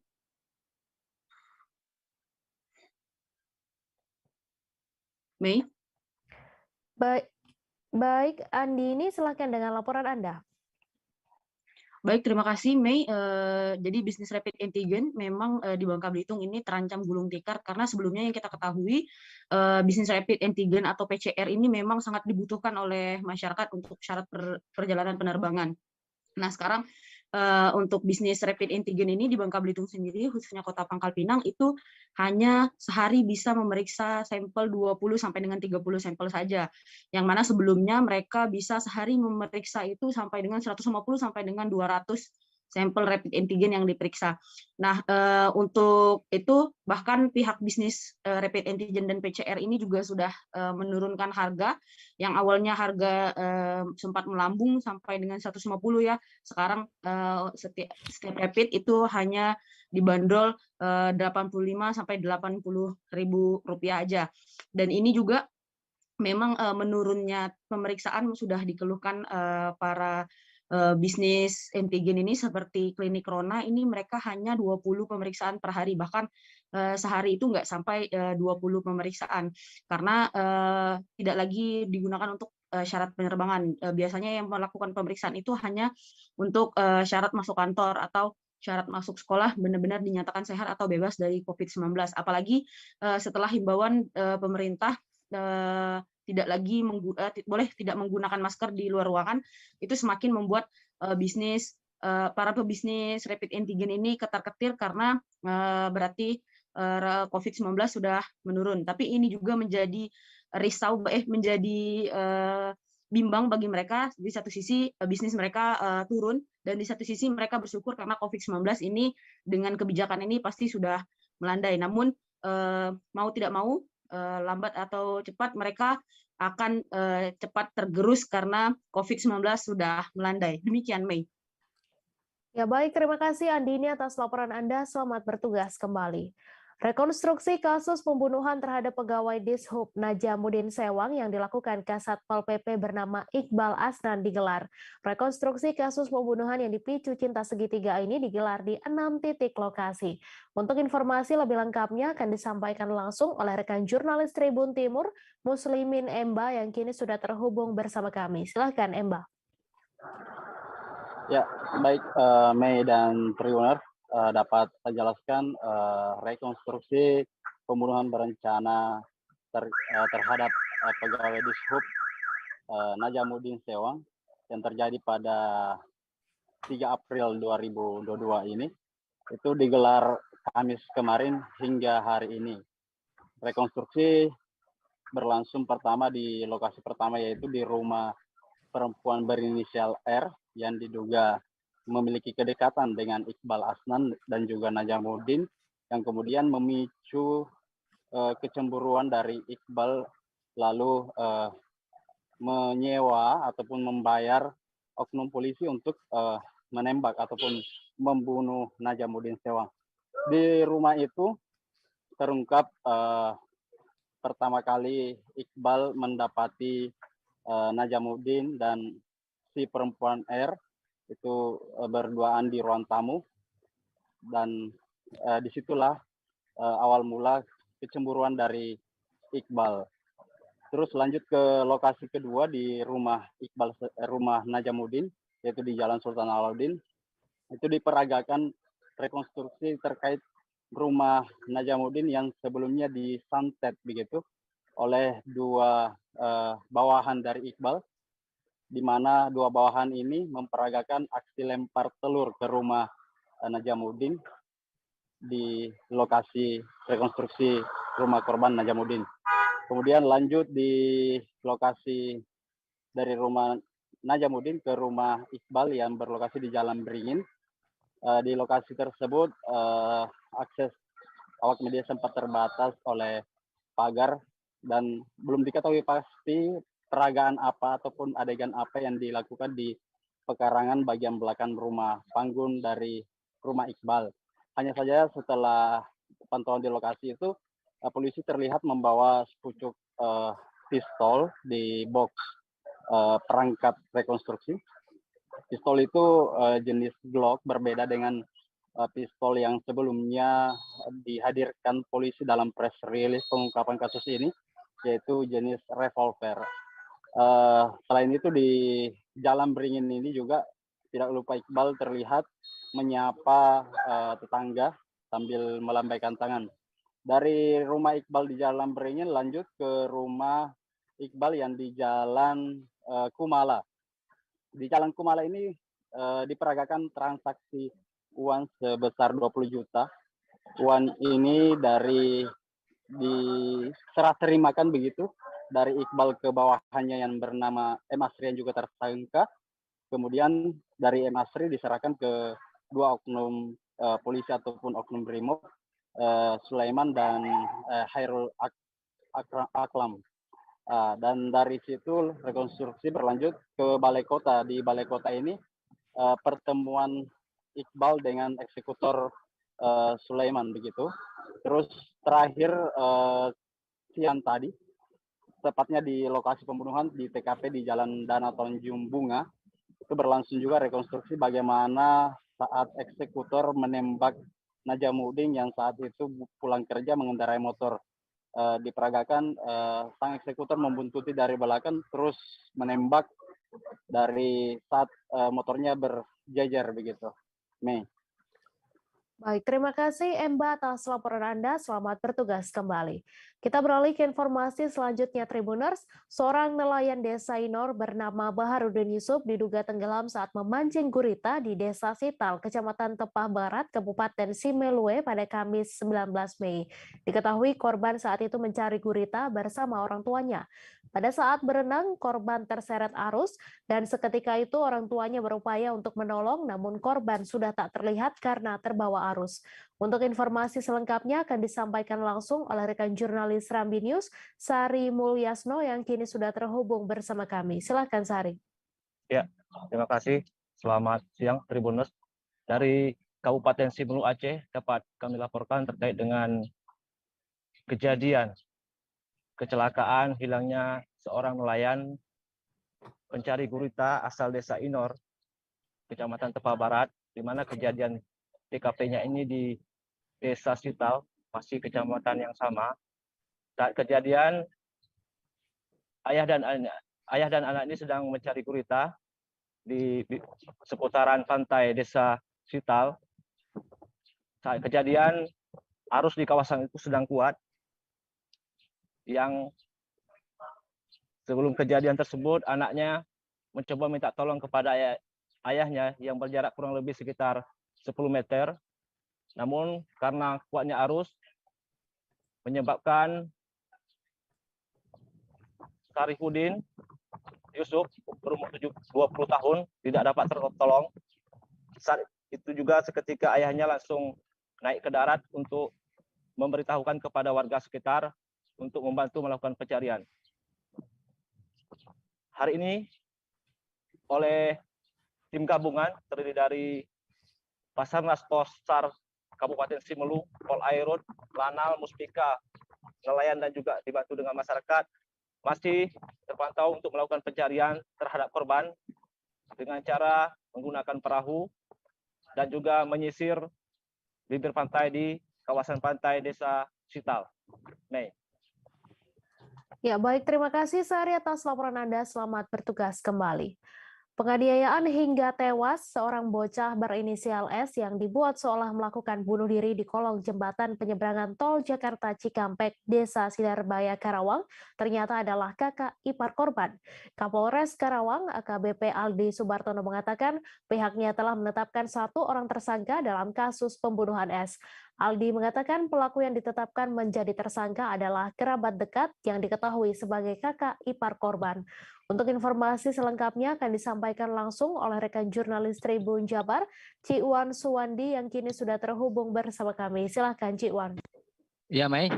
Baik, Andini, silakan dengan laporan Anda. Baik, terima kasih, Mei. Jadi bisnis rapid antigen memang di Bangka Belitung ini terancam gulung tikar karena sebelumnya yang kita ketahui bisnis rapid antigen atau PCR ini memang sangat dibutuhkan oleh masyarakat untuk syarat perjalanan penerbangan. Nah, sekarang untuk bisnis rapid antigen ini di Bangka Belitung sendiri, khususnya Kota Pangkal Pinang, itu hanya sehari bisa memeriksa sampel 20 sampai dengan 30 sampel saja. Yang mana sebelumnya mereka bisa sehari memeriksa itu sampai dengan 150 sampai dengan 200 sampel rapid antigen yang diperiksa. Nah, untuk itu bahkan pihak bisnis rapid antigen dan PCR ini juga sudah menurunkan harga. Yang awalnya harga sempat melambung sampai dengan 150 ya. Sekarang setiap rapid itu hanya dibanderol 85 sampai 80.000 rupiah aja. Dan ini juga memang menurunnya pemeriksaan sudah dikeluhkan para bisnis antigen ini, seperti klinik Rona ini mereka hanya 20 pemeriksaan per hari, bahkan sehari itu nggak sampai 20 pemeriksaan karena tidak lagi digunakan untuk syarat penerbangan. Biasanya yang melakukan pemeriksaan itu hanya untuk syarat masuk kantor atau syarat masuk sekolah benar-benar dinyatakan sehat atau bebas dari COVID-19. Apalagi setelah himbauan pemerintah tidak lagi boleh tidak menggunakan masker di luar ruangan, itu semakin membuat para pebisnis rapid antigen ini ketar-ketir karena berarti COVID-19 sudah menurun. Tapi ini juga menjadi menjadi bimbang bagi mereka. Di satu sisi bisnis mereka turun, dan di satu sisi mereka bersyukur karena COVID-19 ini dengan kebijakan ini pasti sudah melandai. Namun mau tidak mau, lambat atau cepat mereka akan cepat tergerus karena COVID-19 sudah melandai. Demikian, Mei. Ya baik, terima kasih Andini atas laporan Anda. Selamat bertugas kembali. Rekonstruksi kasus pembunuhan terhadap pegawai Dishub Najamuddin Sewang yang dilakukan Kasat Pol PP bernama Iqbal Asnan digelar. Rekonstruksi kasus pembunuhan yang dipicu cinta segitiga ini digelar di 6 titik lokasi. Untuk informasi lebih lengkapnya akan disampaikan langsung oleh rekan jurnalis Tribun Timur, Muslimin Emba, yang kini sudah terhubung bersama kami. Silahkan Emba. Ya, baik Mei dan Tribuners. Dapat menjelaskan rekonstruksi pembunuhan berencana terhadap pegawai Dishub Najamuddin Sewang yang terjadi pada 3 April 2022 ini itu digelar Kamis kemarin hingga hari ini. Rekonstruksi berlangsung pertama di lokasi pertama, yaitu di rumah perempuan berinisial R yang diduga memiliki kedekatan dengan Iqbal Asnan dan juga Najamuddin, yang kemudian memicu kecemburuan dari Iqbal, lalu menyewa ataupun membayar oknum polisi untuk menembak ataupun membunuh Najamuddin Sewang. Di rumah itu terungkap pertama kali Iqbal mendapati Najamuddin dan si perempuan R itu berduaan di ruang tamu, dan disitulah awal mula kecemburuan dari Iqbal. Terus lanjut ke lokasi kedua di rumah Iqbal, rumah Najamuddin, yaitu di Jalan Sultan Alauddin. Itu diperagakan rekonstruksi terkait rumah Najamuddin yang sebelumnya disantet begitu oleh dua bawahan dari Iqbal, di mana dua bawahan ini memperagakan aksi lempar telur ke rumah Najamuddin di lokasi rekonstruksi rumah korban Najamuddin. Kemudian lanjut di lokasi dari rumah Najamuddin ke rumah Iqbal yang berlokasi di Jalan Beringin. Di lokasi tersebut akses awak media sempat terbatas oleh pagar dan belum diketahui pasti peragaan apa ataupun adegan apa yang dilakukan di pekarangan bagian belakang rumah panggung dari rumah Iqbal. Hanya saja setelah pantauan di lokasi itu, polisi terlihat membawa sepucuk pistol di box perangkat rekonstruksi. Pistol itu jenis Glock, berbeda dengan pistol yang sebelumnya dihadirkan polisi dalam press release pengungkapan kasus ini, yaitu jenis revolver. Selain itu di Jalan Beringin ini juga tidak lupa Iqbal terlihat menyapa tetangga sambil melambaikan tangan. Dari rumah Iqbal di Jalan Beringin lanjut ke rumah Iqbal yang di Jalan Kumala. Di Jalan Kumala ini diperagakan transaksi uang sebesar 20 juta. Uang ini diserah terimakan begitu dari Iqbal ke bawahannya yang bernama M. Asri yang juga tersangka. Kemudian dari M. Asri diserahkan ke dua oknum polisi ataupun oknum Brimob, Sulaiman dan Hairul Aklam. Dan dari situ rekonstruksi berlanjut ke Balai Kota. Di Balai Kota ini pertemuan Iqbal dengan eksekutor Sulaiman begitu. Terus terakhir siang tadi, tepatnya di lokasi pembunuhan di TKP di Jalan Danau Tanjung Bunga, itu berlangsung juga rekonstruksi bagaimana saat eksekutor menembak Najamuddin yang saat itu pulang kerja mengendarai motor. Diperagakan sang eksekutor membuntuti dari belakang terus menembak dari saat motornya berjajar begitu. Mei. Baik, terima kasih Emba atas laporan Anda. Selamat bertugas kembali. Kita beralih ke informasi selanjutnya, Tribuners. Seorang nelayan desa Inor bernama Baharudin Yusuf diduga tenggelam saat memancing gurita di Desa Sital, Kecamatan Tepah Barat, Kabupaten Simeulue pada Kamis 19 Mei. Diketahui korban saat itu mencari gurita bersama orang tuanya. Pada saat berenang, korban terseret arus dan seketika itu orang tuanya berupaya untuk menolong, namun korban sudah tak terlihat karena terbawa arus. Untuk informasi selengkapnya akan disampaikan langsung oleh rekan jurnalis Rambi News, Sari Mulyasno yang kini sudah terhubung bersama kami. Silakan Sari. Ya, terima kasih. Selamat siang Tribuners. Dari Kabupaten Simeulue Aceh dapat kami laporkan terkait dengan kejadian kecelakaan hilangnya seorang nelayan pencari gurita asal Desa Inor, Kecamatan Tepah Barat, di mana kejadian TKP-nya ini di Desa Sital, masih kecamatan yang sama. Saat kejadian, ayah dan anak ini sedang mencari gurita di seputaran pantai Desa Sital. Saat kejadian, arus di kawasan itu sedang kuat. Yang sebelum kejadian tersebut, anaknya mencoba minta tolong kepada ayahnya yang berjarak kurang lebih sekitar 10 meter. Namun karena kuatnya arus, menyebabkan Sarifudin Yusuf berumur 20 tahun tidak dapat tertolong. Saat itu juga seketika ayahnya langsung naik ke darat untuk memberitahukan kepada warga sekitar untuk membantu melakukan pencarian. Hari ini oleh tim gabungan terdiri dari Basarnas Posar Kabupaten Simeulue, Pol Airut, Lanal, Muspika, nelayan dan juga dibantu dengan masyarakat masih terpantau untuk melakukan pencarian terhadap korban dengan cara menggunakan perahu dan juga menyisir bibir pantai di kawasan pantai Desa Sital. Mei. Ya, baik. Terima kasih Sari atas laporan Anda. Selamat bertugas kembali. Penganiayaan hingga tewas seorang bocah berinisial S yang dibuat seolah melakukan bunuh diri di kolong jembatan penyeberangan tol Jakarta Cikampek, Desa Sidarbaya, Karawang, ternyata adalah kakak ipar korban. Kapolres Karawang, AKBP Aldi Subartono mengatakan pihaknya telah menetapkan 1 orang tersangka dalam kasus pembunuhan S. Aldi mengatakan pelaku yang ditetapkan menjadi tersangka adalah kerabat dekat yang diketahui sebagai kakak ipar korban. Untuk informasi selengkapnya akan disampaikan langsung oleh rekan jurnalis Tribun Jabar, Cik Wan Suwandi yang kini sudah terhubung bersama kami. Silakan Cik Wan. Ya, Mei.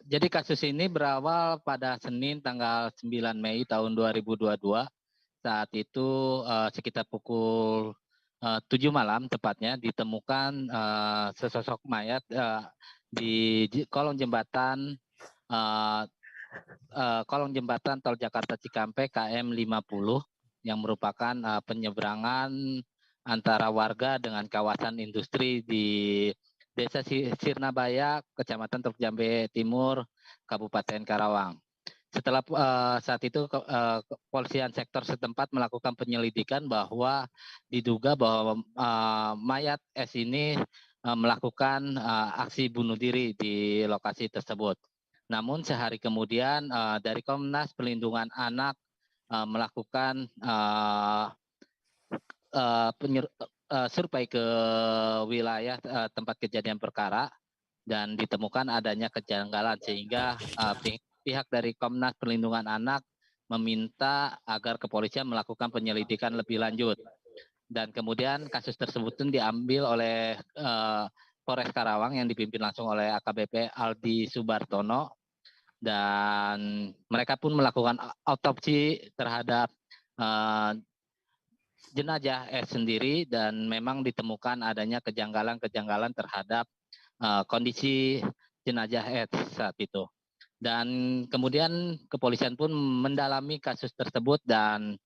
Jadi kasus ini berawal pada Senin tanggal 9 Mei tahun 2022. Saat itu sekitar pukul 7 malam tepatnya ditemukan sesosok mayat di kolong jembatan tol Jakarta Cikampek KM 50 yang merupakan penyeberangan antara warga dengan kawasan industri di Desa Sirnabaya, Kecamatan Teluk Jambe Timur, Kabupaten Karawang. Setelah saat itu kepolisian sektor setempat melakukan penyelidikan bahwa diduga bahwa mayat S ini melakukan aksi bunuh diri di lokasi tersebut. Namun sehari kemudian dari Komnas Perlindungan Anak melakukan survei ke wilayah tempat kejadian perkara dan ditemukan adanya kejanggalan sehingga pihak dari Komnas Perlindungan Anak meminta agar kepolisian melakukan penyelidikan lebih lanjut. Dan kemudian kasus tersebut pun diambil oleh Polres Karawang yang dipimpin langsung oleh AKBP Aldi Subartono, dan mereka pun melakukan autopsi terhadap jenazah S sendiri dan memang ditemukan adanya kejanggalan-kejanggalan terhadap kondisi jenazah S saat itu. Dan kemudian kepolisian pun mendalami kasus tersebut dan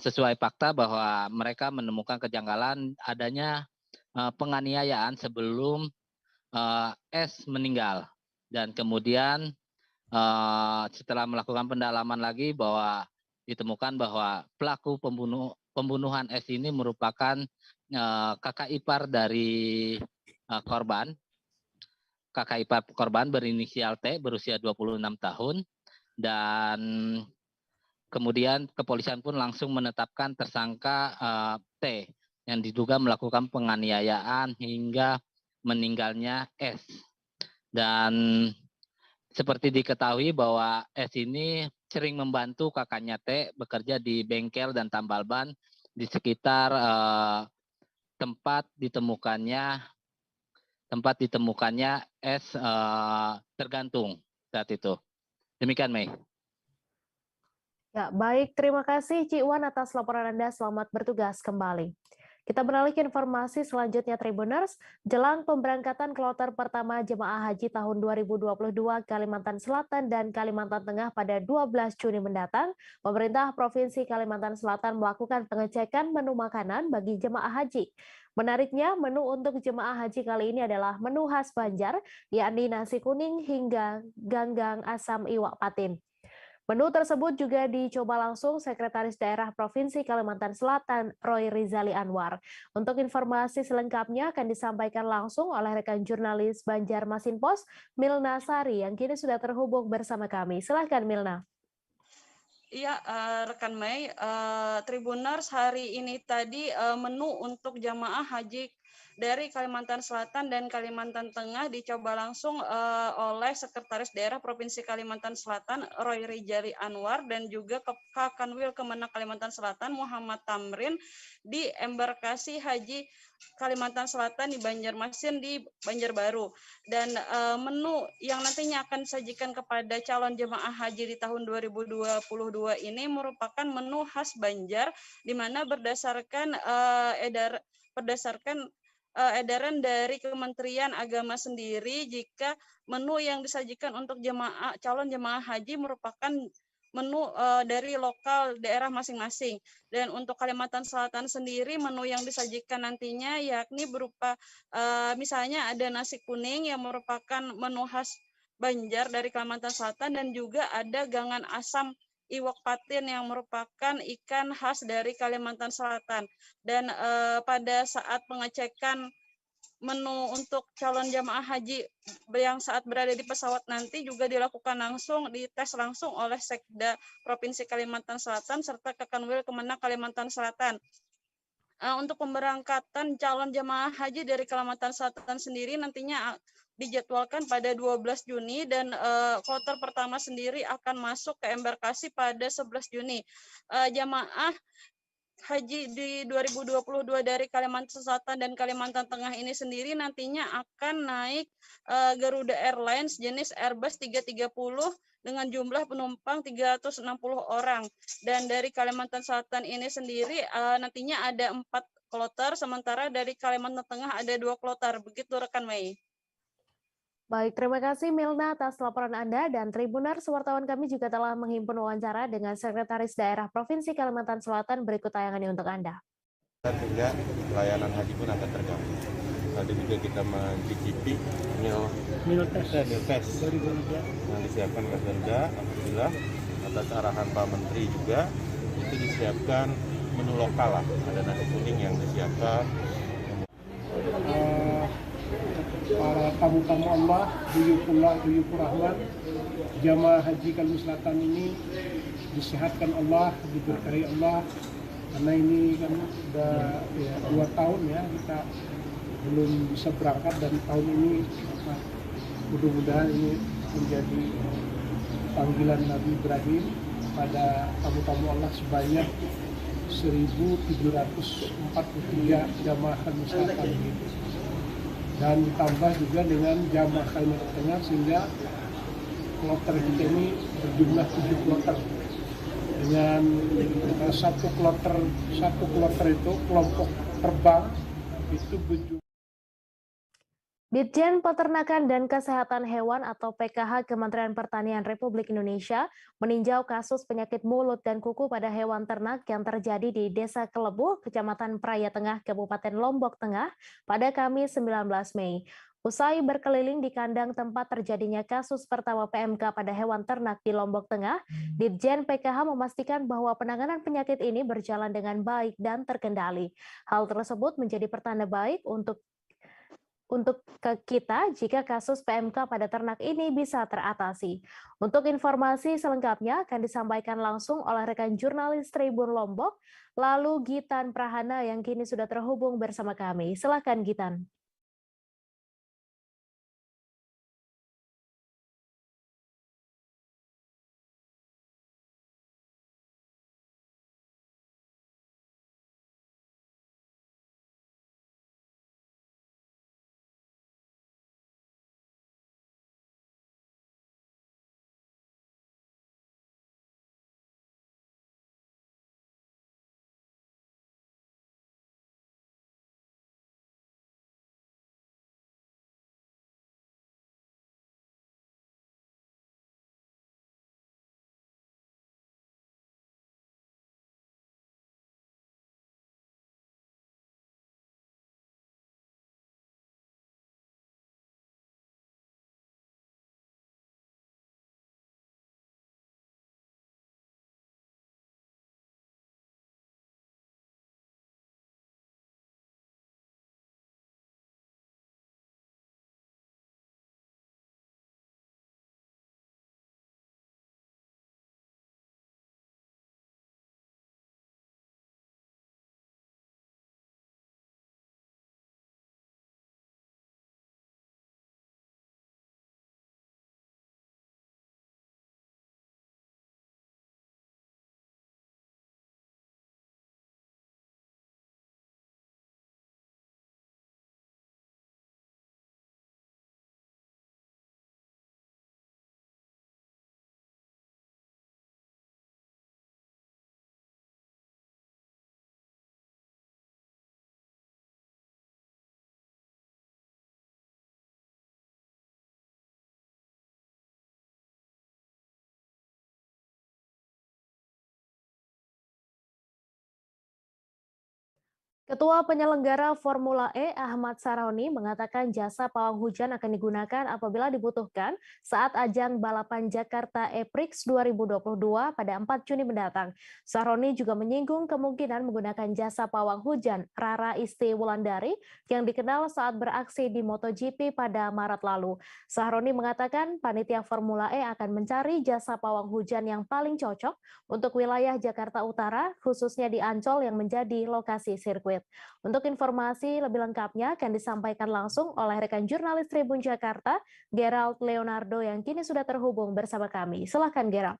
sesuai fakta bahwa mereka menemukan kejanggalan adanya penganiayaan sebelum S meninggal. Dan kemudian setelah melakukan pendalaman lagi bahwa ditemukan bahwa pelaku pembunuhan S ini merupakan kakak ipar dari korban. Kakak ipar korban berinisial T berusia 26 tahun dan kemudian kepolisian pun langsung menetapkan tersangka T yang diduga melakukan penganiayaan hingga meninggalnya S. Dan seperti diketahui bahwa S ini sering membantu kakaknya T bekerja di bengkel dan tambal ban di sekitar tempat ditemukannya S tergantung saat itu. Demikian, Mei. Ya, baik. Terima kasih Cik Wan atas laporan Anda. Selamat bertugas kembali. Kita beralih ke informasi selanjutnya Tribuners. Jelang pemberangkatan kloter pertama jemaah haji tahun 2022 Kalimantan Selatan dan Kalimantan Tengah pada 12 Juni mendatang, pemerintah Provinsi Kalimantan Selatan melakukan pengecekan menu makanan bagi jemaah haji. Menariknya, menu untuk jemaah haji kali ini adalah menu khas Banjar, yakni nasi kuning hingga ganggang asam iwak patin. Menu tersebut juga dicoba langsung Sekretaris Daerah Provinsi Kalimantan Selatan, Roy Rizali Anwar. Untuk informasi selengkapnya akan disampaikan langsung oleh rekan jurnalis Banjarmasin Post, Milna Sari, yang kini sudah terhubung bersama kami. Silakan Milna. Iya, rekan Mei, Tribuners, hari ini tadi menu untuk jamaah haji dari Kalimantan Selatan dan Kalimantan Tengah dicoba langsung oleh Sekretaris Daerah Provinsi Kalimantan Selatan Roy Rizali Anwar dan juga Kakanwil Kemenak Kalimantan Selatan Muhammad Tamrin di embarkasi haji Kalimantan Selatan di Banjarmasin di Banjarbaru. Dan menu yang nantinya akan disajikan kepada calon jemaah haji di tahun 2022 ini merupakan menu khas Banjar, di mana berdasarkan edaran dari Kementerian Agama sendiri jika menu yang disajikan untuk calon jemaah haji merupakan menu dari lokal daerah masing-masing. Dan untuk Kalimantan Selatan sendiri menu yang disajikan nantinya yakni berupa misalnya ada nasi kuning yang merupakan menu khas Banjar dari Kalimantan Selatan, dan juga ada gangan asam iwak patin yang merupakan ikan khas dari Kalimantan Selatan. Dan pada saat pengecekan menu untuk calon jamaah haji yang saat berada di pesawat nanti juga dilakukan langsung, dites langsung oleh Sekda Provinsi Kalimantan Selatan serta Kekanwil Kemenak Kalimantan Selatan. Untuk pemberangkatan calon jamaah haji dari Kalimantan Selatan sendiri nantinya dijadwalkan pada 12 Juni dan kloter pertama sendiri akan masuk ke embarkasi pada 11 Juni. Jamaah haji di 2022 dari Kalimantan Selatan dan Kalimantan Tengah ini sendiri nantinya akan naik Garuda Airlines jenis Airbus 330 dengan jumlah penumpang 360 orang. Dan dari Kalimantan Selatan ini sendiri nantinya ada 4 kloter, sementara dari Kalimantan Tengah ada 2 kloter. Begitu rekan Mei. Baik, terima kasih Milna atas laporan Anda, dan Tribuners, wartawan kami juga telah menghimpun wawancara dengan Sekretaris Daerah Provinsi Kalimantan Selatan. Berikut tayangannya untuk Anda. Sehingga pelayanan haji pun akan terganggu. Tadi juga kita mencicipi meal test yang disiapkan oleh Garuda. Alhamdulillah atas arahan Pak Menteri juga itu disiapkan menu lokal lah, ada nasi kuning yang disiapkan. Para tamu-tamu Allah, Duyufullah, Duyufur Rahman, jamaah haji Kalimantan Selatan ini disehatkan Allah, diberkahi Allah, karena ini kan sudah 2 tahun ya kita belum bisa berangkat, dan tahun ini mudah-mudahan ini menjadi panggilan Nabi Ibrahim pada tamu-tamu Allah sebanyak 1.743 jamaah Kalimantan Selatan ini. Dan ditambah juga dengan jamaah Kalimantan Tengah, sehingga kloter kita ini berjumlah 7 kloter. Dengan satu kloter itu kelompok terbang itu berjumlah. Ditjen Peternakan dan Kesehatan Hewan atau PKH Kementerian Pertanian Republik Indonesia meninjau kasus penyakit mulut dan kuku pada hewan ternak yang terjadi di Desa Kelebuh, Kecamatan Praia Tengah, Kabupaten Lombok Tengah pada Kamis 19 Mei. Usai berkeliling di kandang tempat terjadinya kasus pertama PMK pada hewan ternak di Lombok Tengah, Ditjen PKH memastikan bahwa penanganan penyakit ini berjalan dengan baik dan terkendali. Hal tersebut menjadi pertanda baik untuk kita jika kasus PMK pada ternak ini bisa teratasi. Untuk informasi selengkapnya akan disampaikan langsung oleh rekan jurnalis Tribun Lombok, lalu Gitan Prahana yang kini sudah terhubung bersama kami. Silakan Gitan. Ketua penyelenggara Formula E Ahmad Saroni mengatakan jasa pawang hujan akan digunakan apabila dibutuhkan saat ajang balapan Jakarta E-Prix 2022 pada 4 Juni mendatang. Saroni juga menyinggung kemungkinan menggunakan jasa pawang hujan Rara Isti Wulandari yang dikenal saat beraksi di MotoGP pada Maret lalu. Saroni mengatakan panitia Formula E akan mencari jasa pawang hujan yang paling cocok untuk wilayah Jakarta Utara, khususnya di Ancol yang menjadi lokasi sirkuit. Untuk informasi lebih lengkapnya akan disampaikan langsung oleh rekan jurnalis Tribun Jakarta, Gerald Leonardo yang kini sudah terhubung bersama kami. Silakan Gerald.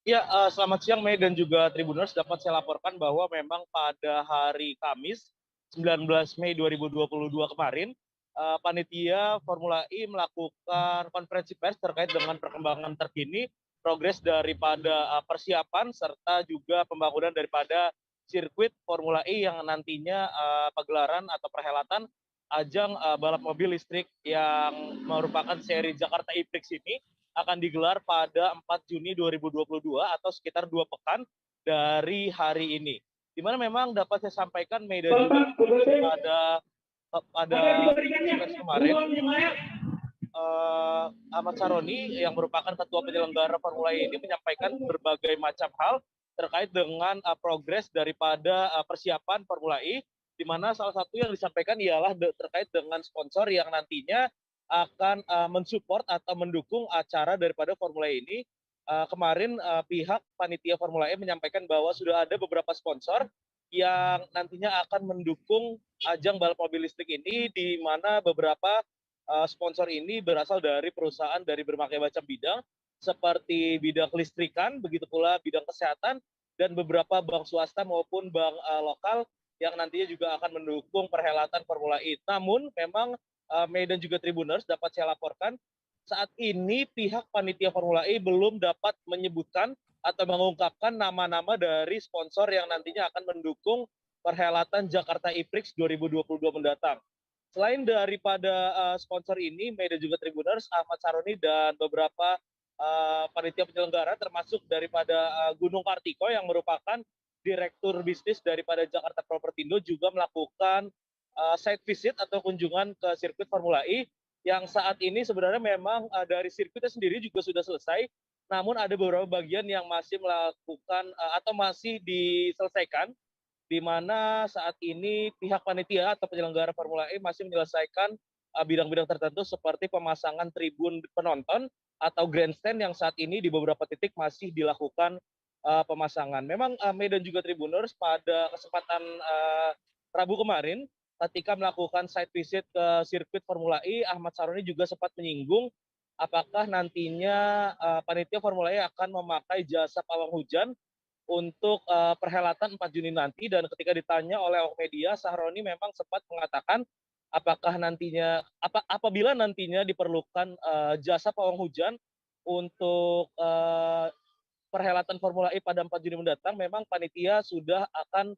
Ya, selamat siang Mei dan juga Tribuners. Dapat saya laporkan bahwa memang pada hari Kamis 19 Mei 2022 kemarin, panitia Formula E melakukan konferensi pers terkait dengan perkembangan terkini progres daripada persiapan serta juga pembangunan daripada sirkuit Formula E yang nantinya pagelaran atau perhelatan ajang balap mobil listrik yang merupakan seri Jakarta E-Prix ini akan digelar pada 4 Juni 2022 atau sekitar 2 pekan dari hari ini. Di mana memang dapat saya sampaikan Mei dan juga pada kemarin Ahmad Saroni yang merupakan ketua penyelenggara Formula E ini menyampaikan berbagai macam hal terkait dengan progres daripada persiapan Formula E, di mana salah satu yang disampaikan ialah terkait dengan sponsor yang nantinya akan mensupport atau mendukung acara daripada Formula E ini. Kemarin pihak panitia Formula E menyampaikan bahwa sudah ada beberapa sponsor yang nantinya akan mendukung ajang balap mobil listrik ini, di mana beberapa sponsor ini berasal dari perusahaan dari berbagai macam bidang, seperti bidang kelistrikan, begitu pula bidang kesehatan, dan beberapa bank swasta maupun bank lokal yang nantinya juga akan mendukung perhelatan Formula E. Namun memang Mei dan juga Tribuners dapat saya laporkan, saat ini pihak panitia Formula E belum dapat menyebutkan atau mengungkapkan nama-nama dari sponsor yang nantinya akan mendukung perhelatan Jakarta E-Prix 2022 mendatang. Selain daripada sponsor ini, Mei dan juga Tribuners, Ahmad Saroni dan beberapa panitia penyelenggara termasuk daripada Gunung Kartiko yang merupakan direktur bisnis daripada Jakarta Propertindo juga melakukan site visit atau kunjungan ke sirkuit Formula E yang saat ini sebenarnya memang dari sirkuitnya sendiri juga sudah selesai, namun ada beberapa bagian yang masih melakukan atau masih diselesaikan, di mana saat ini pihak panitia atau penyelenggara Formula E masih menyelesaikan bidang-bidang tertentu seperti pemasangan tribun penonton atau grandstand yang saat ini di beberapa titik masih dilakukan pemasangan. Memang Mei dan juga Tribuners pada kesempatan Rabu kemarin ketika melakukan site visit ke sirkuit Formula E, Ahmad Saroni juga sempat menyinggung apakah nantinya panitia Formula E akan memakai jasa pawang hujan untuk perhelatan 4 Juni nanti, dan ketika ditanya oleh awak media, Saroni memang sempat mengatakan apakah nantinya apabila nantinya diperlukan jasa pawang hujan untuk perhelatan Formula E pada 4 Juni mendatang, memang panitia sudah akan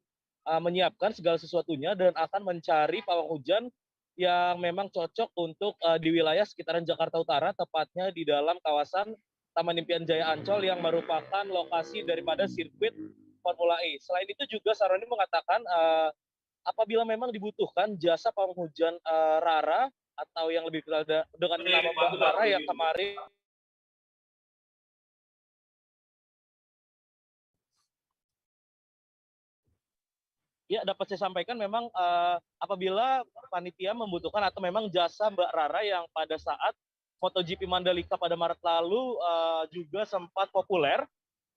menyiapkan segala sesuatunya dan akan mencari pawang hujan yang memang cocok untuk di wilayah sekitaran Jakarta Utara, tepatnya di dalam kawasan Taman Impian Jaya Ancol yang merupakan lokasi daripada sirkuit Formula E. Selain itu juga Saroni mengatakan apabila memang dibutuhkan jasa pawang hujan Rara atau yang lebih dikenal dengan nama Batu Rara yang kemarin ya dapat saya sampaikan, memang apabila panitia membutuhkan atau memang jasa Mbak Rara yang pada saat MotoGP Mandalika pada Maret lalu juga sempat populer,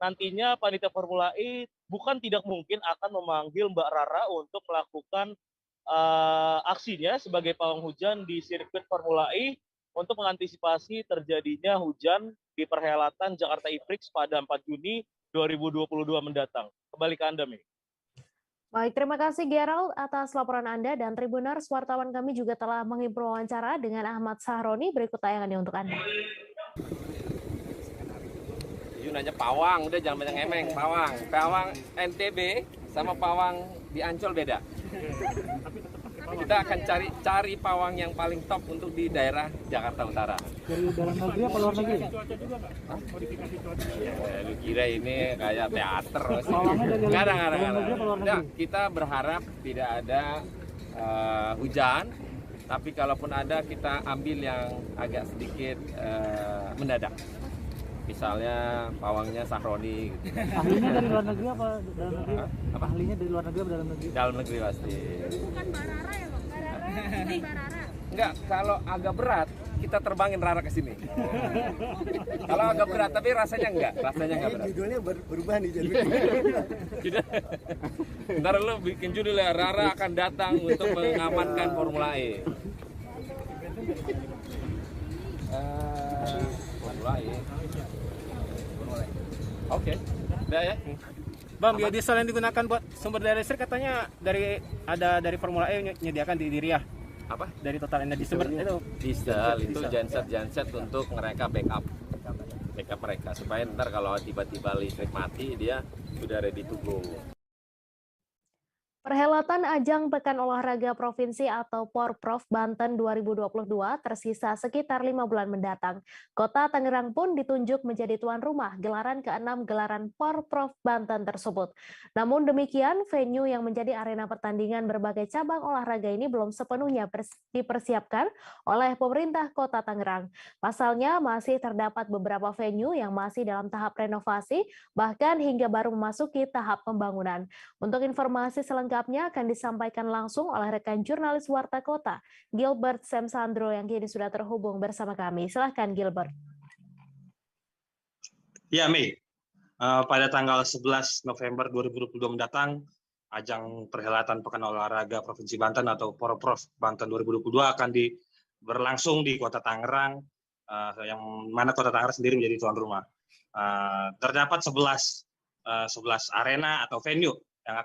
nantinya panitia Formula E bukan tidak mungkin akan memanggil Mbak Rara untuk melakukan aksinya sebagai pawang hujan di sirkuit Formula E untuk mengantisipasi terjadinya hujan di perhelatan Jakarta E-Prix pada 4 Juni 2022 mendatang. Kembali ke Anda, Mei. Baik, terima kasih Gerald atas laporan Anda, dan Tribuners, wartawan kami juga telah menghimpun wawancara dengan Ahmad Saroni. Berikut tayangannya untuk Anda. Yun aja pawang, udah jangan banyak emeng, pawang. Pawang NTB sama pawang di Ancol beda. Kita akan cari pawang yang paling top untuk di daerah Jakarta Utara. Dari dalam negeri apa luar negeri? Ya, lu kira ini kayak teater? Pawangnya dari Nggak ada. dalam negeri apa luar negeri? Nggak, kita berharap tidak ada hujan, tapi kalaupun ada kita ambil yang agak sedikit mendadak. Misalnya pawangnya sahroni. Gitu. Ahlinya dari luar negeri apa dalam negeri? Apa? Ahlinya dari luar negeri apa dalam negeri? Dalam negeri pasti. Bukan Barara ya, Bang? Barara? Barara. Enggak, kalau agak berat kita terbangin Rara ke sini. Kalau agak berat tapi rasanya enggak berat. Judulnya berubah nih jadi. Ntar lu bikin judul ya, Rara akan datang untuk mengamankan Formula E. Formula E. Oke. Udah ya. Bang, biodiesel yang digunakan buat sumber daya listrik katanya dari Formula E menyediakan di Riyah. Apa? Dari Total Energy sumber itu. Diesel itu genset untuk mereka backup mereka supaya ntar kalau tiba-tiba listrik mati dia sudah ready to go. Perhelatan Ajang Pekan Olahraga Provinsi atau Porprov Banten 2022 tersisa sekitar 5 bulan mendatang. Kota Tangerang pun ditunjuk menjadi tuan rumah gelaran ke-6 gelaran Porprov Banten tersebut. Namun demikian, venue yang menjadi arena pertandingan berbagai cabang olahraga ini belum sepenuhnya dipersiapkan oleh pemerintah Kota Tangerang. Pasalnya masih terdapat beberapa venue yang masih dalam tahap renovasi, bahkan hingga baru memasuki tahap pembangunan. Untuk informasi selengkapnya akan disampaikan langsung oleh rekan jurnalis Warta Kota, Gilbert Semsandro yang kini sudah terhubung bersama kami. Silahkan Gilbert. Ya, Mei. Pada tanggal 11 November 2022 mendatang, ajang perhelatan Pekan Olahraga Provinsi Banten atau Porprov Banten 2022 akan berlangsung di Kota Tangerang, yang mana Kota Tangerang sendiri menjadi tuan rumah. Terdapat 11 arena atau venue yang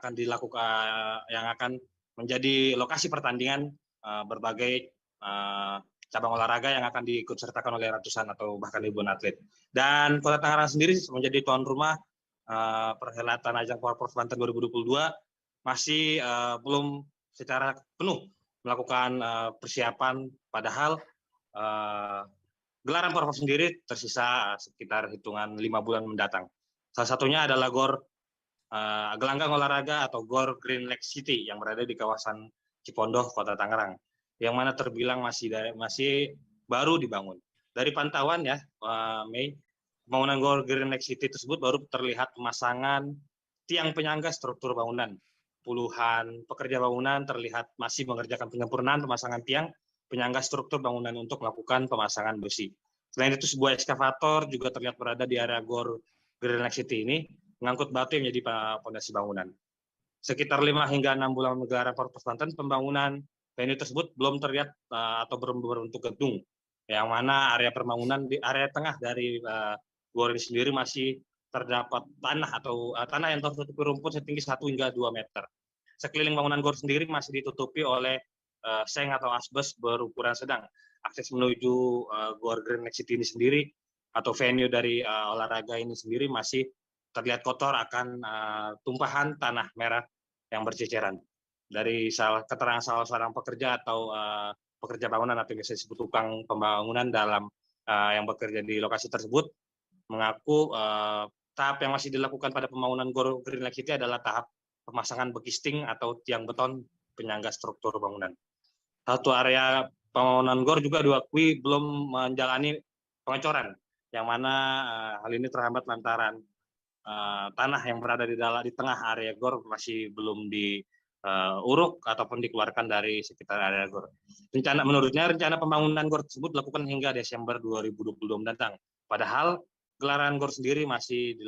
akan menjadi lokasi pertandingan berbagai cabang olahraga yang akan diikut sertakan oleh ratusan atau bahkan ribuan atlet. Dan Kota Tangerang sendiri menjadi tuan rumah perhelatan ajang Porprov Banten 2022 masih belum secara penuh melakukan persiapan, padahal gelaran Porprov sendiri tersisa sekitar hitungan 5 bulan mendatang. Salah satunya adalah gelanggang olahraga atau GOR Green Lake City yang berada di kawasan Cipondoh, Kota Tangerang, yang mana terbilang masih baru dibangun. Dari pantauan ya, Mei, pembangunan GOR Green Lake City tersebut baru terlihat pemasangan tiang penyangga struktur bangunan. Puluhan pekerja bangunan terlihat masih mengerjakan penyempurnaan pemasangan tiang penyangga struktur bangunan untuk melakukan pemasangan besi. Selain itu, sebuah ekskavator juga terlihat berada di area GOR Green Lake City ini, mengangkut batu yang menjadi fondasi bangunan. Sekitar 5 hingga 6 bulan negara Porprov Banten, pembangunan venue tersebut belum terlihat atau belum berbentuk gedung, yang mana area pembangunan di area tengah dari GOR ini sendiri masih terdapat tanah yang tertutupi rumput setinggi 1 hingga 2 meter. Sekeliling bangunan GOR sendiri masih ditutupi oleh seng atau asbes berukuran sedang. Akses menuju GOR Green Lake City ini sendiri atau venue dari olahraga ini sendiri masih terlihat kotor akan tumpahan tanah merah yang berceceran. Dari keterangan salah seorang pekerja atau pekerja bangunan atau biasa disebut tukang pembangunan yang bekerja di lokasi tersebut, mengaku tahap yang masih dilakukan pada pembangunan GOR Green Lake City adalah tahap pemasangan bekisting atau tiang beton penyangga struktur bangunan. Satu area pembangunan GOR juga diakui belum menjalani pengecoran, yang mana hal ini terhambat lantaran tanah yang berada di tengah area GOR masih belum diuruk ataupun dikeluarkan dari sekitar area GOR. Menurutnya rencana pembangunan GOR tersebut dilakukan hingga Desember 2022 mendatang. Padahal gelaran GOR sendiri masih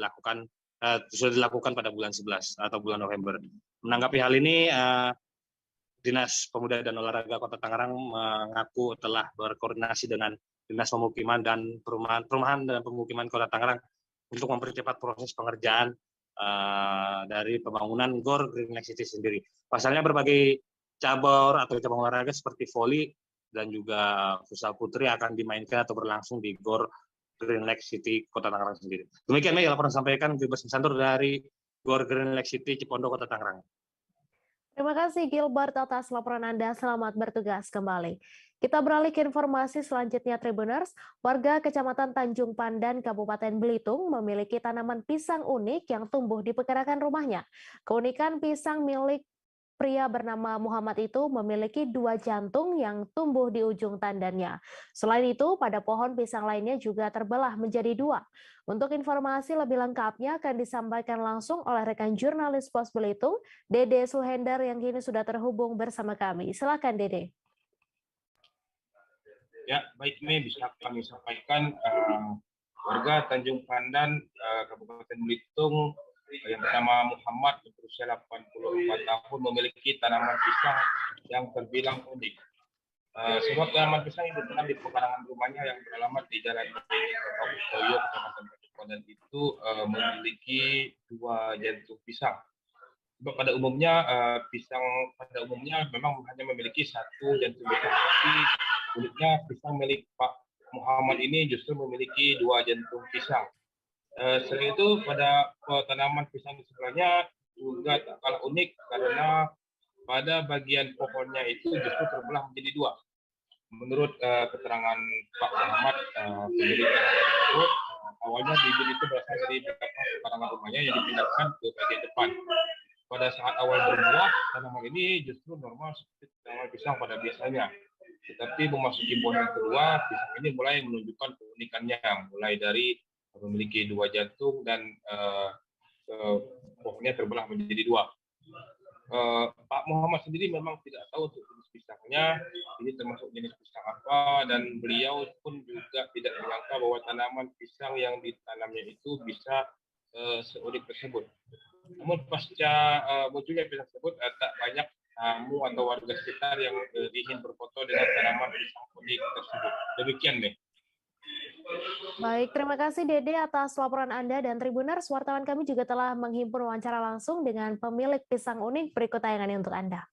sudah dilakukan pada bulan 11 atau bulan November. Menanggapi hal ini, Dinas Pemuda dan Olahraga Kota Tangerang mengaku telah berkoordinasi dengan Dinas Pemukiman dan Perumahan dan Pemukiman Kota Tangerang untuk mempercepat proses pengerjaan dari pembangunan GOR Green Lake City sendiri. Pasalnya berbagai cabur atau cabang olahraga seperti voli dan juga futsal putri akan dimainkan atau berlangsung di GOR Green Lake City Kota Tangerang sendiri. Demikian yang laporan sampaikan Gilbert Semsandro dari GOR Green Lake City Cipondoh Kota Tangerang. Terima kasih Gilbert atas laporan Anda. Selamat bertugas kembali. Kita beralih ke informasi selanjutnya Tribuners. Warga Kecamatan Tanjung Pandan, Kabupaten Belitung memiliki tanaman pisang unik yang tumbuh di pekarangan rumahnya. Keunikan pisang milik pria bernama Muhammad itu memiliki 2 jantung yang tumbuh di ujung tandannya. Selain itu, pada pohon pisang lainnya juga terbelah menjadi 2. Untuk informasi lebih lengkapnya akan disampaikan langsung oleh rekan jurnalis Pos Belitung, Dede Suhender yang kini sudah terhubung bersama kami. Silakan Dede. Ya, baik ini bisa kami sampaikan warga Tanjung Pandan, Kabupaten Belitung yang bernama Muhammad berusia 84 tahun memiliki tanaman pisang yang terbilang unik. Semua tanaman pisang yang ditanam di pekarangan rumahnya yang beralamat di Jalan Toyo, Kecamatan Tanjung Pandan itu memiliki 2 jantung pisang. Sebab pada umumnya pisang memang hanya memiliki 1 jantung pisang, tapi uniknya pisang milik Pak Muhammad ini justru memiliki 2 jantung pisang. Selain itu pada tanaman pisang di sebelahnya juga tak kalah unik karena pada bagian pohonnya itu justru terbelah menjadi 2. Menurut keterangan Pak Muhammad, pemilik tanaman tersebut, awalnya bibit itu berasal dari beberapa pekarangan rumahnya yang dipindahkan ke bagian depan. Pada saat awal berbuah, tanaman ini justru normal seperti tanaman pisang pada biasanya. Tetapi memasuki buah yang kedua, pisang ini mulai menunjukkan keunikannya, mulai dari memiliki 2 jantung dan pohonnya terbelah menjadi 2. Pak Muhammad sendiri memang tidak tahu untuk jenis pisangnya, ini termasuk jenis pisang apa, dan beliau pun juga tidak menyangka bahwa tanaman pisang yang ditanamnya itu bisa seunik tersebut. Namun pasca munculnya pisang tersebut, tak banyak tamu atau warga sekitar yang ingin berfoto dengan tanaman pisang unik tersebut. Demikian deh. Baik, terima kasih Dede atas laporan Anda dan Tribuners. Wartawan kami juga telah menghimpun wawancara langsung dengan pemilik pisang unik. Berikut tayangannya untuk Anda.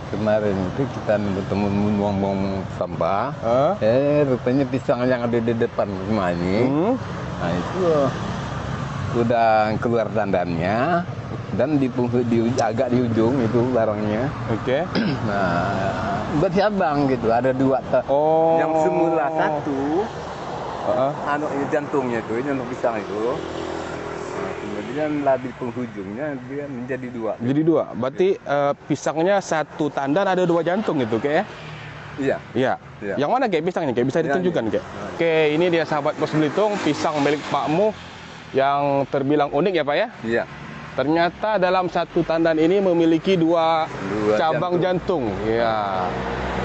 Kemarin itu kita bertemu buang-buang sampah. Rupanya pisang yang ada di depan rumah ini, nah itu udah keluar tandannya dan agak di ujung itu barangnya. Oke. Nah, bercabang gitu. Ada 2. Yang semula 1, jantungnya itu, jantung pisang itu. Nah, kemudian di penghujungnya dia menjadi 2. Jadi 2. Berarti pisangnya 1 tandan ada 2 jantung gitu, kayak? Iya. Iya. Yang mana kayak pisangnya? Kayak bisa ditunjukkan kayak? Oke, ini dia sahabat Pos Belitung, pisang milik Pakmu yang terbilang unik ya Pak ya? Iya. Ternyata dalam 1 tandan ini memiliki 2 cabang jantung. Ya.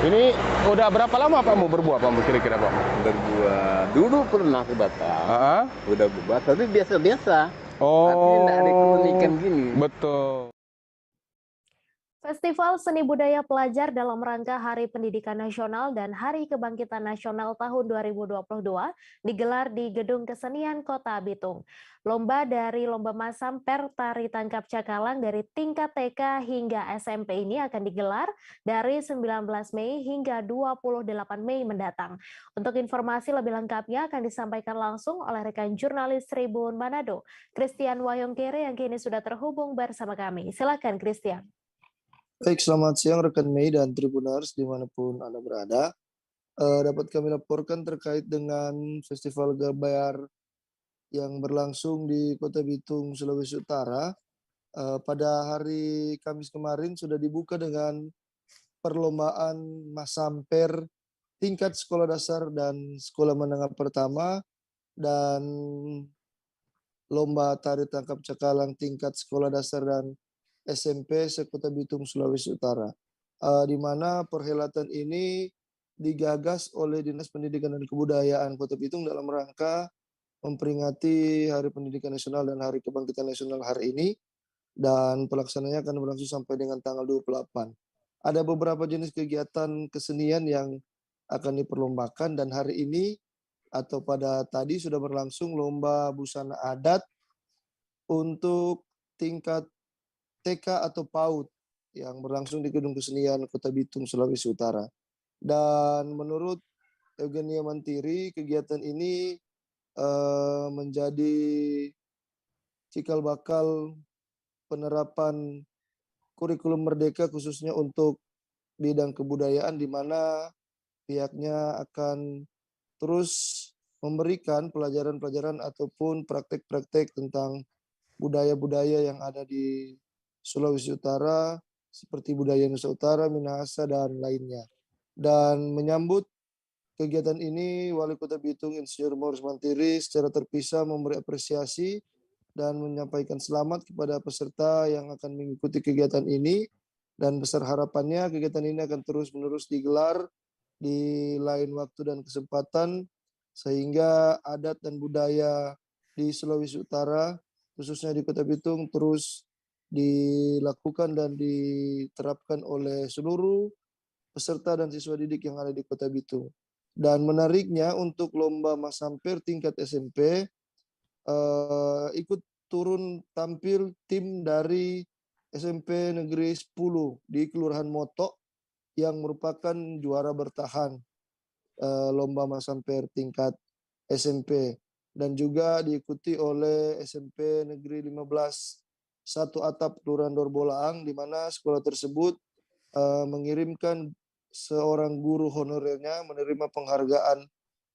Ini udah berapa lama Pak mau berbuah Pak kira-kira Pak? Berbuah dulu pernah sebatang. Udah berbuah tapi biasa-biasa. Tapi tidak ada keunikan gini. Betul. Festival Seni Budaya Pelajar dalam rangka Hari Pendidikan Nasional dan Hari Kebangkitan Nasional tahun 2022 digelar di Gedung Kesenian Kota Bitung. Lomba dari Lomba Masamper Tari Tangkap Cakalang dari tingkat TK hingga SMP ini akan digelar dari 19 Mei hingga 28 Mei mendatang. Untuk informasi lebih lengkapnya akan disampaikan langsung oleh rekan jurnalis Tribun Manado, Christian Wayongkere yang kini sudah terhubung bersama kami. Silakan Christian. Baik, selamat siang rekan Mei dan Tribuners dimanapun Anda berada. Dapat kami laporkan terkait dengan Festival Gabayar yang berlangsung di Kota Bitung, Sulawesi Utara. Pada hari Kamis kemarin sudah dibuka dengan perlombaan Masamper tingkat sekolah dasar dan sekolah menengah pertama dan lomba tari tangkap cakalang tingkat sekolah dasar dan SMP se-Kota Bitung, Sulawesi Utara, di mana perhelatan ini digagas oleh Dinas Pendidikan dan Kebudayaan Kota Bitung dalam rangka memperingati Hari Pendidikan Nasional dan Hari Kebangkitan Nasional hari ini, dan pelaksananya akan berlangsung sampai dengan tanggal 28. Ada beberapa jenis kegiatan kesenian yang akan diperlombakan, dan hari ini atau pada tadi sudah berlangsung lomba busana adat untuk tingkat TK atau PAUD yang berlangsung di Gedung Kesenian Kota Bitung, Sulawesi Utara. Dan menurut Eugenia Mantiri, kegiatan ini menjadi cikal bakal penerapan kurikulum Merdeka khususnya untuk bidang kebudayaan, di mana pihaknya akan terus memberikan pelajaran-pelajaran ataupun praktek-praktek tentang budaya-budaya yang ada di Sulawesi Utara, seperti budaya Nusa Utara, Minahasa, dan lainnya. Dan menyambut kegiatan ini, Wali Kota Bitung Insinyur Morris Mantiri secara terpisah memberi apresiasi dan menyampaikan selamat kepada peserta yang akan mengikuti kegiatan ini, dan besar harapannya kegiatan ini akan terus-menerus digelar di lain waktu dan kesempatan, sehingga adat dan budaya di Sulawesi Utara, khususnya di Kota Bitung, terus dilakukan dan diterapkan oleh seluruh peserta dan siswa didik yang ada di Kota Bitung. Dan menariknya, untuk lomba Masamper tingkat SMP, ikut turun tampil tim dari SMP Negeri 10 di Kelurahan Motok yang merupakan juara bertahan lomba Masamper tingkat SMP, dan juga diikuti oleh SMP Negeri 15 Satu Atap Kelurahan Dorbolaang, di mana sekolah tersebut mengirimkan seorang guru honorernya menerima penghargaan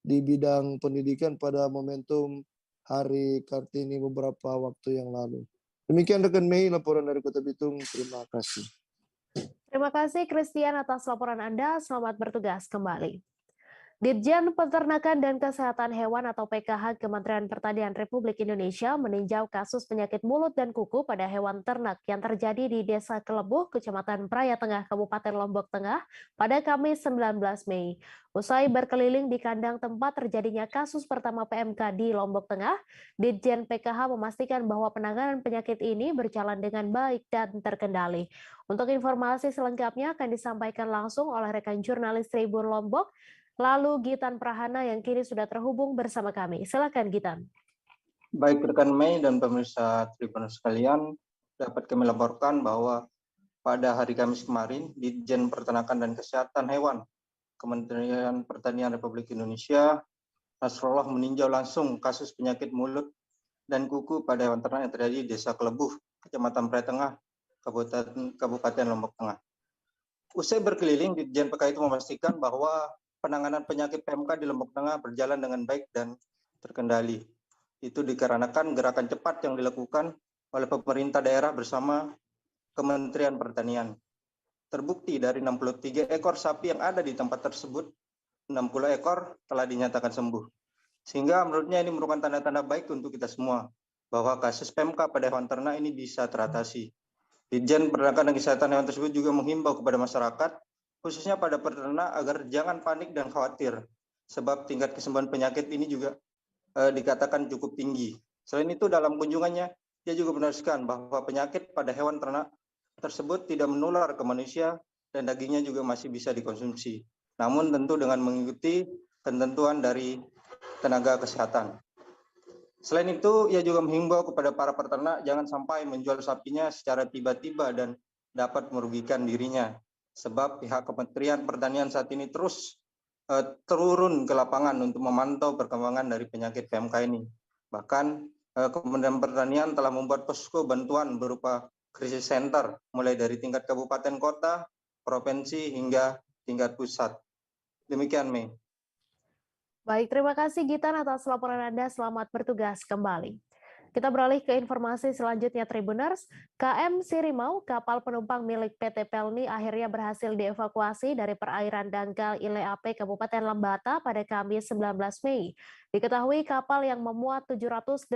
di bidang pendidikan pada momentum Hari Kartini beberapa waktu yang lalu. Demikian rekan Mei, laporan dari Kota Bitung. Terima kasih. Terima kasih Christian atas laporan Anda. Selamat bertugas kembali. Ditjen Peternakan dan Kesehatan Hewan atau PKH Kementerian Pertanian Republik Indonesia meninjau kasus penyakit mulut dan kuku pada hewan ternak yang terjadi di Desa Kelebuh, Kecamatan Praia Tengah, Kabupaten Lombok Tengah pada Kamis 19 Mei. Usai berkeliling di kandang tempat terjadinya kasus pertama PMK di Lombok Tengah, Ditjen PKH memastikan bahwa penanganan penyakit ini berjalan dengan baik dan terkendali. Untuk informasi selengkapnya akan disampaikan langsung oleh rekan jurnalis Tribun Lombok, lalu Gitan Prahana yang kini sudah terhubung bersama kami. Silakan Gitan. Baik rekan Mei dan pemirsa Tribun sekalian, dapat kami laporkan bahwa pada hari Kamis kemarin, Ditjen Peternakan dan Kesehatan Hewan Kementerian Pertanian Republik Indonesia Nasrullah meninjau langsung kasus penyakit mulut dan kuku pada hewan ternak yang terjadi di Desa Kelebuh, Kecamatan Praia Tengah, Kabupaten Lombok Tengah. Usai berkeliling, Ditjen PKH itu memastikan bahwa penanganan penyakit PMK di Lombok Tengah berjalan dengan baik dan terkendali. Itu dikarenakan gerakan cepat yang dilakukan oleh pemerintah daerah bersama Kementerian Pertanian. Terbukti dari 63 ekor sapi yang ada di tempat tersebut, 60 ekor telah dinyatakan sembuh. Sehingga menurutnya ini merupakan tanda-tanda baik untuk kita semua, bahwa kasus PMK pada hewan ternak ini bisa teratasi. Ditjen Peternakan dan Kesehatan Hewan tersebut juga menghimbau kepada masyarakat, khususnya pada peternak, agar jangan panik dan khawatir, sebab tingkat kesembuhan penyakit ini juga dikatakan cukup tinggi. Selain itu, dalam kunjungannya, dia juga menegaskan bahwa penyakit pada hewan ternak tersebut tidak menular ke manusia dan dagingnya juga masih bisa dikonsumsi. Namun tentu dengan mengikuti ketentuan dari tenaga kesehatan. Selain itu, ia juga menghimbau kepada para peternak jangan sampai menjual sapinya secara tiba-tiba dan dapat merugikan dirinya. Sebab pihak Kementerian Pertanian saat ini terus turun ke lapangan untuk memantau perkembangan dari penyakit PMK ini. Bahkan Kementerian Pertanian telah membuat posko bantuan berupa krisis center, mulai dari tingkat kabupaten kota, provinsi, hingga tingkat pusat. Demikian, Mei. Baik, terima kasih Gitan atas laporan Anda. Selamat bertugas kembali. Kita beralih ke informasi selanjutnya Tribuners. KM Sirimau, kapal penumpang milik PT Pelni akhirnya berhasil dievakuasi dari perairan dangkal Ileape, Kabupaten Lembata pada Kamis 19 Mei. Diketahui kapal yang memuat 784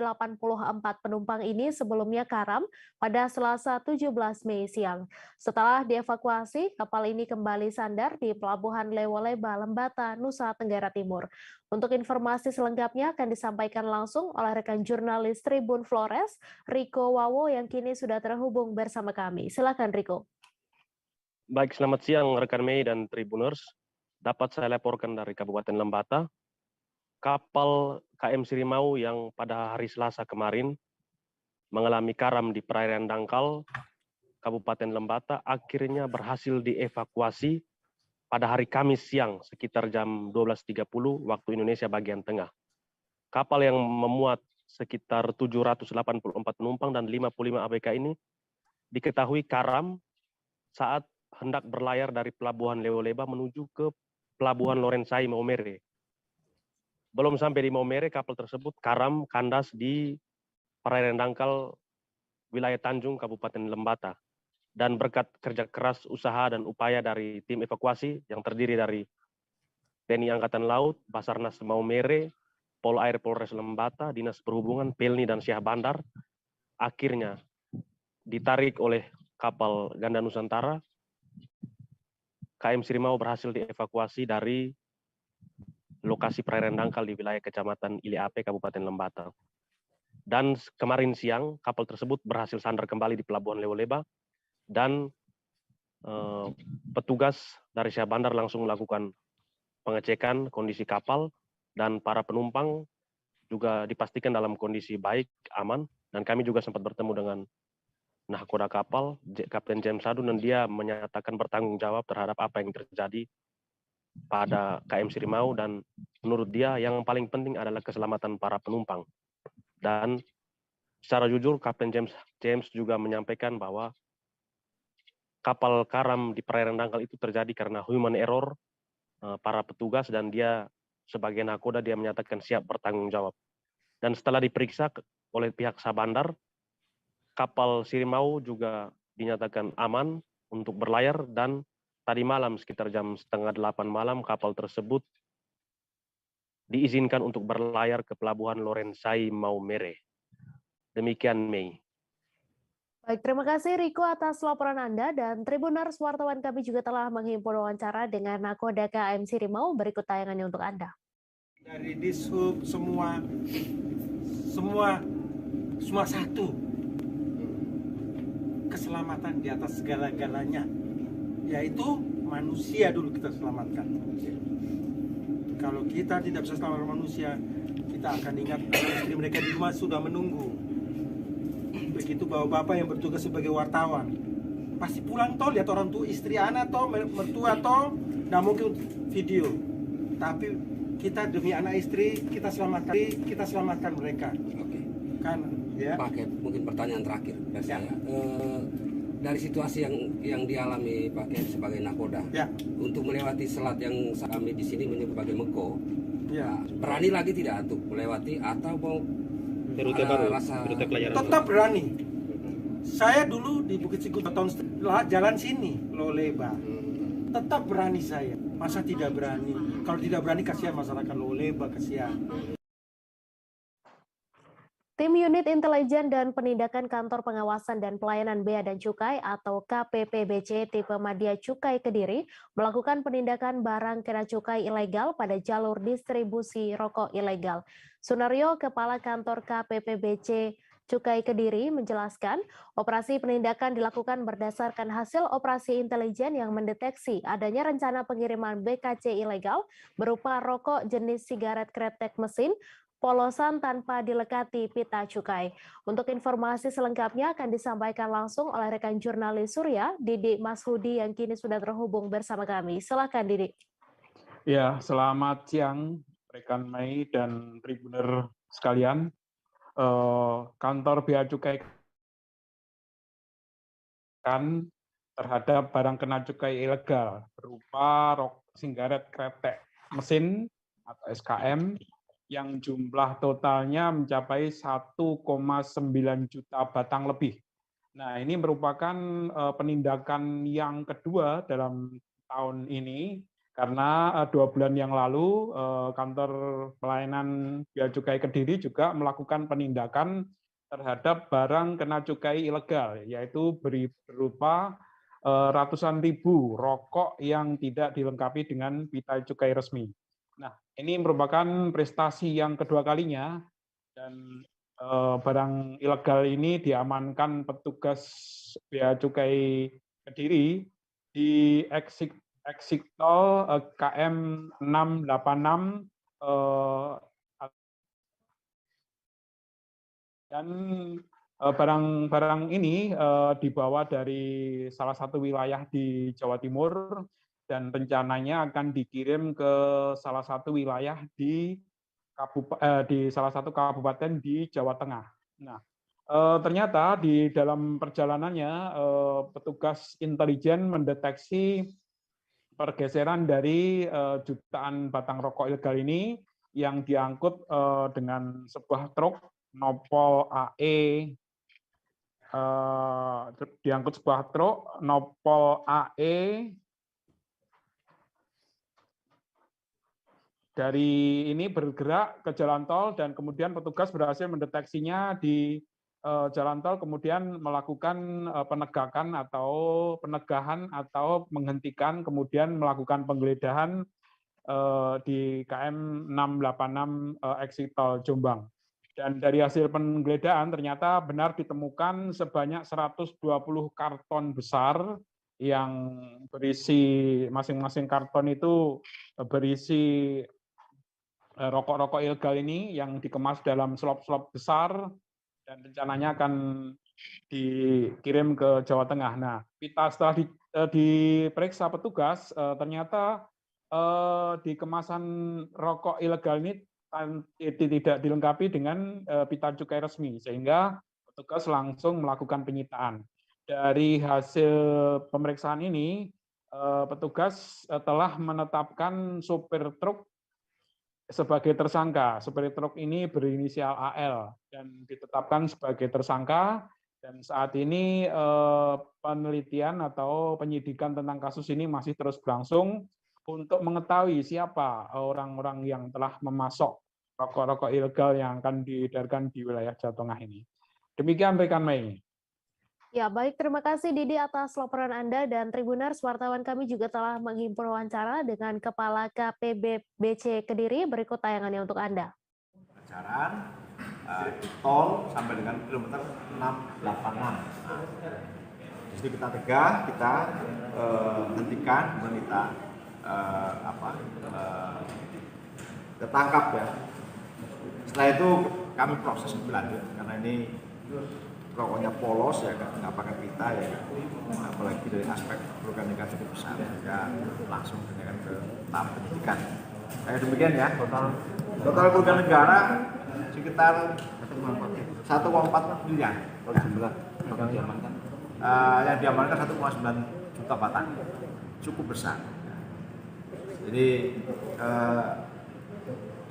penumpang ini sebelumnya karam pada Selasa 17 Mei siang. Setelah dievakuasi, kapal ini kembali sandar di Pelabuhan Lewoleba, Lembata, Nusa Tenggara Timur. Untuk informasi selengkapnya akan disampaikan langsung oleh rekan jurnalis Tribun Flores, Riko Wawo yang kini sudah terhubung bersama kami. Silakan Riko. Baik, selamat siang rekan Mei dan Tribuners. Dapat saya laporkan dari Kabupaten Lembata. Kapal KM Sirimau yang pada hari Selasa kemarin mengalami karam di perairan dangkal Kabupaten Lembata akhirnya berhasil dievakuasi pada hari Kamis siang sekitar jam 12.30 waktu Indonesia bagian tengah. Kapal yang memuat sekitar 784 penumpang dan 55 ABK ini diketahui karam saat hendak berlayar dari pelabuhan Lewoleba menuju ke pelabuhan Lorenzai Maumere. Belum sampai di Maumere, kapal tersebut karam kandas di perairan dangkal wilayah Tanjung, Kabupaten Lembata. Dan berkat kerja keras, usaha, dan upaya dari tim evakuasi yang terdiri dari TNI Angkatan Laut, Basarnas Maumere, Pol Air Polres Lembata, Dinas Perhubungan, Pelni, dan Syah Bandar, akhirnya ditarik oleh kapal Ganda Nusantara, KM Sirimau berhasil dievakuasi dari lokasi perairan dangkal di wilayah Kecamatan Ile Ape, Kabupaten Lembata. Dan kemarin siang, kapal tersebut berhasil sandar kembali di Pelabuhan Lewoleba, dan petugas dari Syah Bandar langsung melakukan pengecekan kondisi kapal, dan para penumpang juga dipastikan dalam kondisi baik, aman, dan kami juga sempat bertemu dengan nahkoda kapal, Kapten James Sadun, dan dia menyatakan bertanggung jawab terhadap apa yang terjadi pada KM Sirimau, dan menurut dia yang paling penting adalah keselamatan para penumpang. Dan secara jujur, Kapten James juga menyampaikan bahwa kapal karam di perairan dangkal itu terjadi karena human error para petugas, dan dia sebagai nahkoda dia menyatakan siap bertanggung jawab. Dan setelah diperiksa oleh pihak Syah Bandar, kapal Sirimau juga dinyatakan aman untuk berlayar, dan tadi malam sekitar jam 7:30 malam kapal tersebut diizinkan untuk berlayar ke pelabuhan Lorenzai Maumere. Demikian, Mei. Baik, terima kasih Riko atas laporan Anda, dan Tribuners wartawan kami juga telah menghimpun wawancara dengan nahkoda KM Sirimau. Berikut tayangannya untuk Anda. Dari Dishub semua satu. Keselamatan di atas segala-galanya, yaitu manusia dulu kita selamatkan. Kalau kita tidak bisa selamatkan manusia, kita akan ingat istri mereka di rumah sudah menunggu. Begitu bapak-bapak yang bertugas sebagai wartawan, pasti pulang toh lihat orang tua, istri anak toh, mertua toh, nggak mungkin video. Tapi kita demi anak istri kita selamatkan mereka. Oke. Kan, ya. Pakai mungkin pertanyaan terakhir dari saya. Dari situasi yang dialami Pak Ken sebagai nahkoda, untuk melewati selat yang kami di sini menyebut sebagai Meko, berani lagi tidak untuk melewati atau mau rute baru, rute pelayaran? Tetap berani. Saya dulu di Bukit Sikuta tahun jalan sini, Loleba. Tetap berani saya. Masa tidak berani? Kalau tidak berani kasihan masyarakat Loleba, kasihan. Tim Unit Intelijen dan Penindakan Kantor Pengawasan dan Pelayanan Bea dan Cukai atau KPPBC tipe Madya Cukai Kediri melakukan penindakan barang kena cukai ilegal pada jalur distribusi rokok ilegal. Sunario, Kepala Kantor KPPBC Cukai Kediri, menjelaskan operasi penindakan dilakukan berdasarkan hasil operasi intelijen yang mendeteksi adanya rencana pengiriman BKC ilegal berupa rokok jenis sigaret kretek mesin polosan tanpa dilekati pita cukai. Untuk informasi selengkapnya akan disampaikan langsung oleh rekan jurnalis Surya, Didi Mashudi, yang kini sudah terhubung bersama kami. Silakan, Didi. Ya, selamat siang rekan Mei dan Tribuner sekalian. Kantor Bea Cukai kan terhadap barang kena cukai ilegal berupa rokok sigaret kretek mesin atau SKM yang jumlah totalnya mencapai 1,9 juta batang lebih. Nah, ini merupakan penindakan yang kedua dalam tahun ini, karena 2 bulan yang lalu Kantor Pelayanan Bea Cukai Kediri juga melakukan penindakan terhadap barang kena cukai ilegal, yaitu berupa ratusan ribu rokok yang tidak dilengkapi dengan pita cukai resmi. Nah, ini merupakan prestasi yang kedua kalinya, dan barang ilegal ini diamankan petugas Bea Cukai Kediri di exit tol KM 686 dan barang-barang ini dibawa dari salah satu wilayah di Jawa Timur, dan rencananya akan dikirim ke salah satu wilayah di salah satu kabupaten di Jawa Tengah. Nah, Ternyata di dalam perjalanannya petugas intelijen mendeteksi pergeseran dari jutaan batang rokok ilegal ini yang diangkut dengan sebuah truk Nopol AE, diangkut sebuah truk Nopol AE dari ini bergerak ke jalan tol, dan kemudian petugas berhasil mendeteksinya di jalan tol, kemudian melakukan penegakan atau penegahan atau menghentikan, kemudian melakukan penggeledahan di KM 686 exit tol Jombang. Dan dari hasil penggeledahan ternyata benar ditemukan sebanyak 120 karton besar yang berisi, masing-masing karton itu berisi rokok-rokok ilegal ini yang dikemas dalam slop-slop besar dan rencananya akan dikirim ke Jawa Tengah. Nah, kita setelah diperiksa petugas, ternyata di kemasan rokok ilegal ini tidak dilengkapi dengan pita cukai resmi, sehingga petugas langsung melakukan penyitaan. Dari hasil pemeriksaan ini, petugas telah menetapkan sopir truk sebagai tersangka. Sopir truk ini berinisial AL dan ditetapkan sebagai tersangka, dan saat ini penelitian atau penyidikan tentang kasus ini masih terus berlangsung untuk mengetahui siapa orang-orang yang telah memasok rokok-rokok ilegal yang akan diedarkan di wilayah Jawa Tengah ini. Demikian rekan Mei. Ya, baik. Terima kasih Didi atas laporan Anda, dan Tribuners, wartawan kami juga telah menghimpun wawancara dengan Kepala KPBBC Kediri. Berikut tayangannya untuk Anda. Pacaran, tol sampai dengan kilometer 686. Di situ kita tegah, kita hentikan, kita kita tangkap ya. Setelah itu kami proses lebih lanjut karena ini rokoknya polos ya kan, nggak pakai pita ya kan, apalagi dari aspek organik cukup besar, ya langsung dengan ke tahap penyidikan. Kayak demikian ya, total kerugian negara sekitar 1,4 miliar. Jumlah yang diamankan? Yang diamankan 1,9 juta batang, cukup besar. Jadi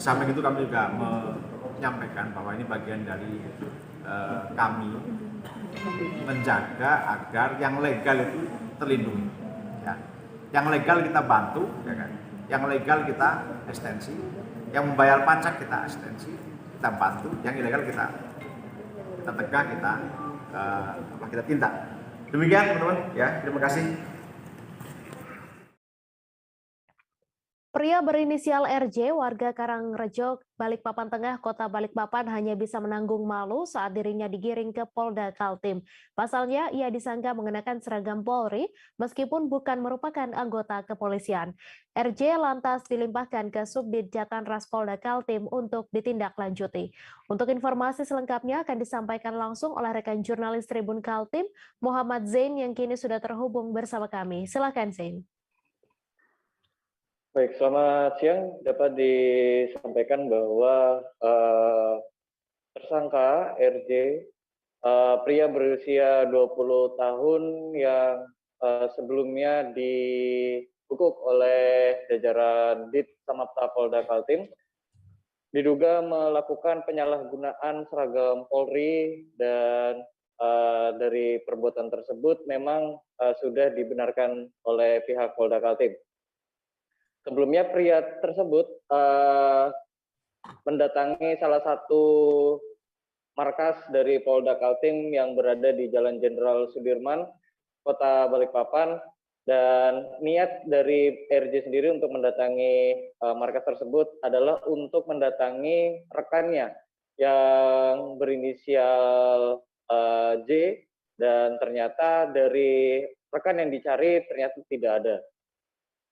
samping itu kami juga menyampaikan bahwa ini bagian dari kami menjaga agar yang legal itu terlindungi. Ya. Yang legal kita bantu, ya kan? Yang legal kita ekstensi, yang membayar pajak kita ekstensi, kita bantu, yang ilegal kita tegak, kita tindak. Demikian teman-teman, ya. Terima kasih. Pria berinisial RJ, warga Karangrejo, Balikpapan Tengah, Kota Balikpapan, hanya bisa menanggung malu saat dirinya digiring ke Polda Kaltim. Pasalnya, ia disangka mengenakan seragam Polri, meskipun bukan merupakan anggota kepolisian. RJ lantas dilimpahkan ke Subdit Jatanras Polda Kaltim untuk ditindaklanjuti. Untuk informasi selengkapnya akan disampaikan langsung oleh rekan jurnalis Tribun Kaltim, Muhammad Zain, yang kini sudah terhubung bersama kami. Silakan, Zain. Baik, selamat siang. Dapat disampaikan bahwa tersangka RJ, pria berusia 20 tahun yang sebelumnya dibekuk oleh jajaran Dit Samapta Polda Kaltim, diduga melakukan penyalahgunaan seragam Polri, dan dari perbuatan tersebut memang sudah dibenarkan oleh pihak Polda Kaltim. Sebelumnya pria tersebut mendatangi salah satu markas dari Polda Kaltim yang berada di Jalan Jenderal Sudirman, Kota Balikpapan, dan niat dari RJ sendiri untuk mendatangi markas tersebut adalah untuk mendatangi rekannya yang berinisial J, dan ternyata dari rekan yang dicari ternyata tidak ada.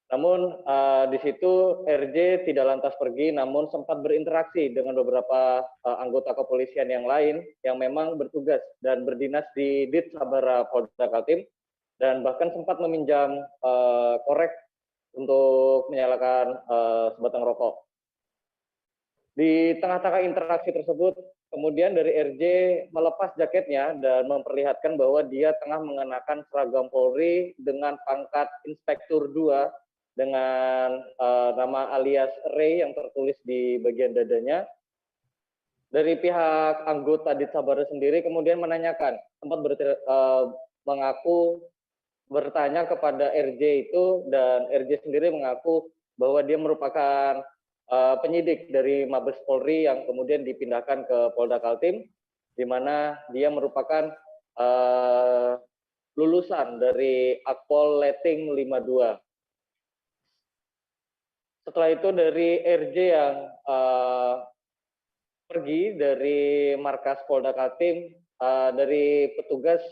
Namun di situ RJ tidak lantas pergi, namun sempat berinteraksi dengan beberapa anggota kepolisian yang lain yang memang bertugas dan berdinas di Dit Sabara Polda Kaltim, dan bahkan sempat meminjam korek untuk menyalakan sebatang rokok. Di tengah-tengah interaksi tersebut, kemudian dari RJ melepas jaketnya dan memperlihatkan bahwa dia tengah mengenakan seragam Polri dengan pangkat Inspektur 2 dengan nama alias Ray yang tertulis di bagian dadanya. Dari pihak anggota Ditsabara sendiri kemudian menanyakan, sempat mengaku bertanya kepada RJ itu, dan RJ sendiri mengaku bahwa dia merupakan penyidik dari Mabes Polri yang kemudian dipindahkan ke Polda Kaltim, di mana dia merupakan lulusan dari Akpol Leting 52. Setelah itu dari RJ yang pergi dari markas Polda Kaltim, dari petugas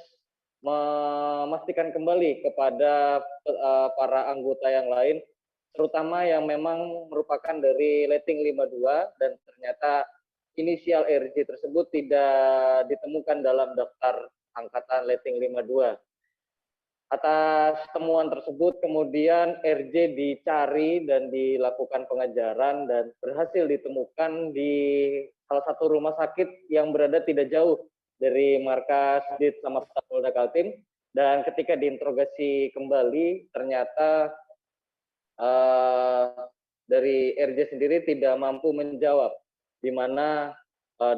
memastikan kembali kepada para anggota yang lain, terutama yang memang merupakan dari Leting 52, dan ternyata inisial RJ tersebut tidak ditemukan dalam daftar angkatan Leting 52. Atas temuan tersebut kemudian RJ dicari dan dilakukan pengejaran dan berhasil ditemukan di salah satu rumah sakit yang berada tidak jauh dari markas Ditsamapta Polda Kaltim, dan ketika diinterogasi kembali ternyata dari RJ sendiri tidak mampu menjawab, di mana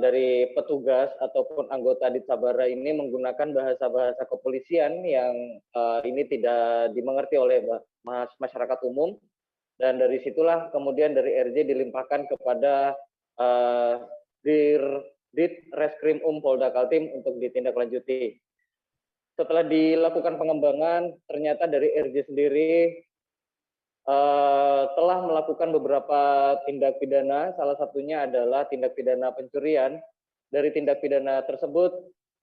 dari petugas ataupun anggota Ditsabara ini menggunakan bahasa-bahasa kepolisian yang ini tidak dimengerti oleh masyarakat umum, dan dari situlah kemudian dari RJ dilimpahkan kepada Dit Reskrim Polda Kaltim untuk ditindaklanjuti. Setelah dilakukan pengembangan, ternyata dari RJ sendiri telah melakukan beberapa tindak pidana, salah satunya adalah tindak pidana pencurian. Dari tindak pidana tersebut,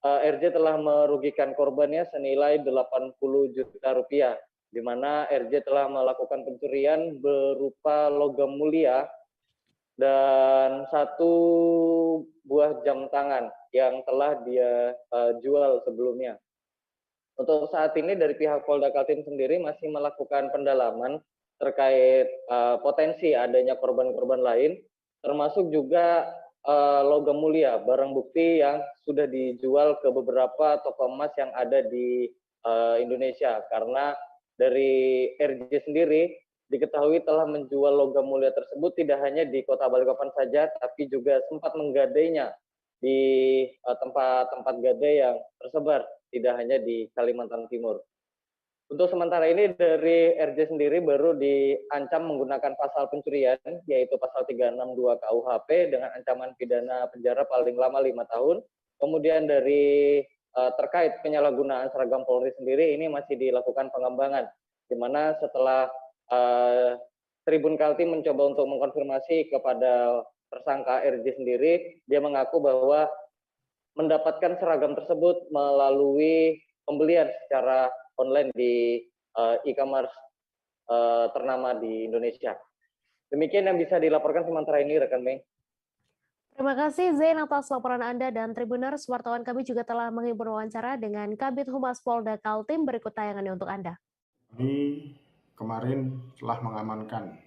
RJ telah merugikan korbannya senilai 80 juta rupiah, di mana RJ telah melakukan pencurian berupa logam mulia dan 1 buah jam tangan yang telah dia jual sebelumnya. Untuk saat ini dari pihak Polda Kaltim sendiri masih melakukan pendalaman terkait potensi adanya korban-korban lain, termasuk juga logam mulia, barang bukti yang sudah dijual ke beberapa toko emas yang ada di Indonesia. Karena dari RJ sendiri diketahui telah menjual logam mulia tersebut tidak hanya di Kota Balikpapan saja, tapi juga sempat menggadainya di tempat-tempat gadai yang tersebar, tidak hanya di Kalimantan Timur. Untuk sementara ini dari RJ sendiri baru diancam menggunakan pasal pencurian, yaitu pasal 362 KUHP dengan ancaman pidana penjara paling lama 5 tahun. Kemudian dari terkait penyalahgunaan seragam Polri sendiri ini masih dilakukan pengembangan, di mana setelah Tribun Kaltim mencoba untuk mengkonfirmasi kepada tersangka RJ sendiri, dia mengaku bahwa mendapatkan seragam tersebut melalui pembelian secara online di e-commerce ternama di Indonesia. Demikian yang bisa dilaporkan sementara ini, rekan Mei. Terima kasih Zain atas laporan Anda, dan Tribuners, wartawan kami juga telah menghibur wawancara dengan Kabid Humas Polda Kaltim. Berikut tayangannya untuk Anda. Kami kemarin telah mengamankan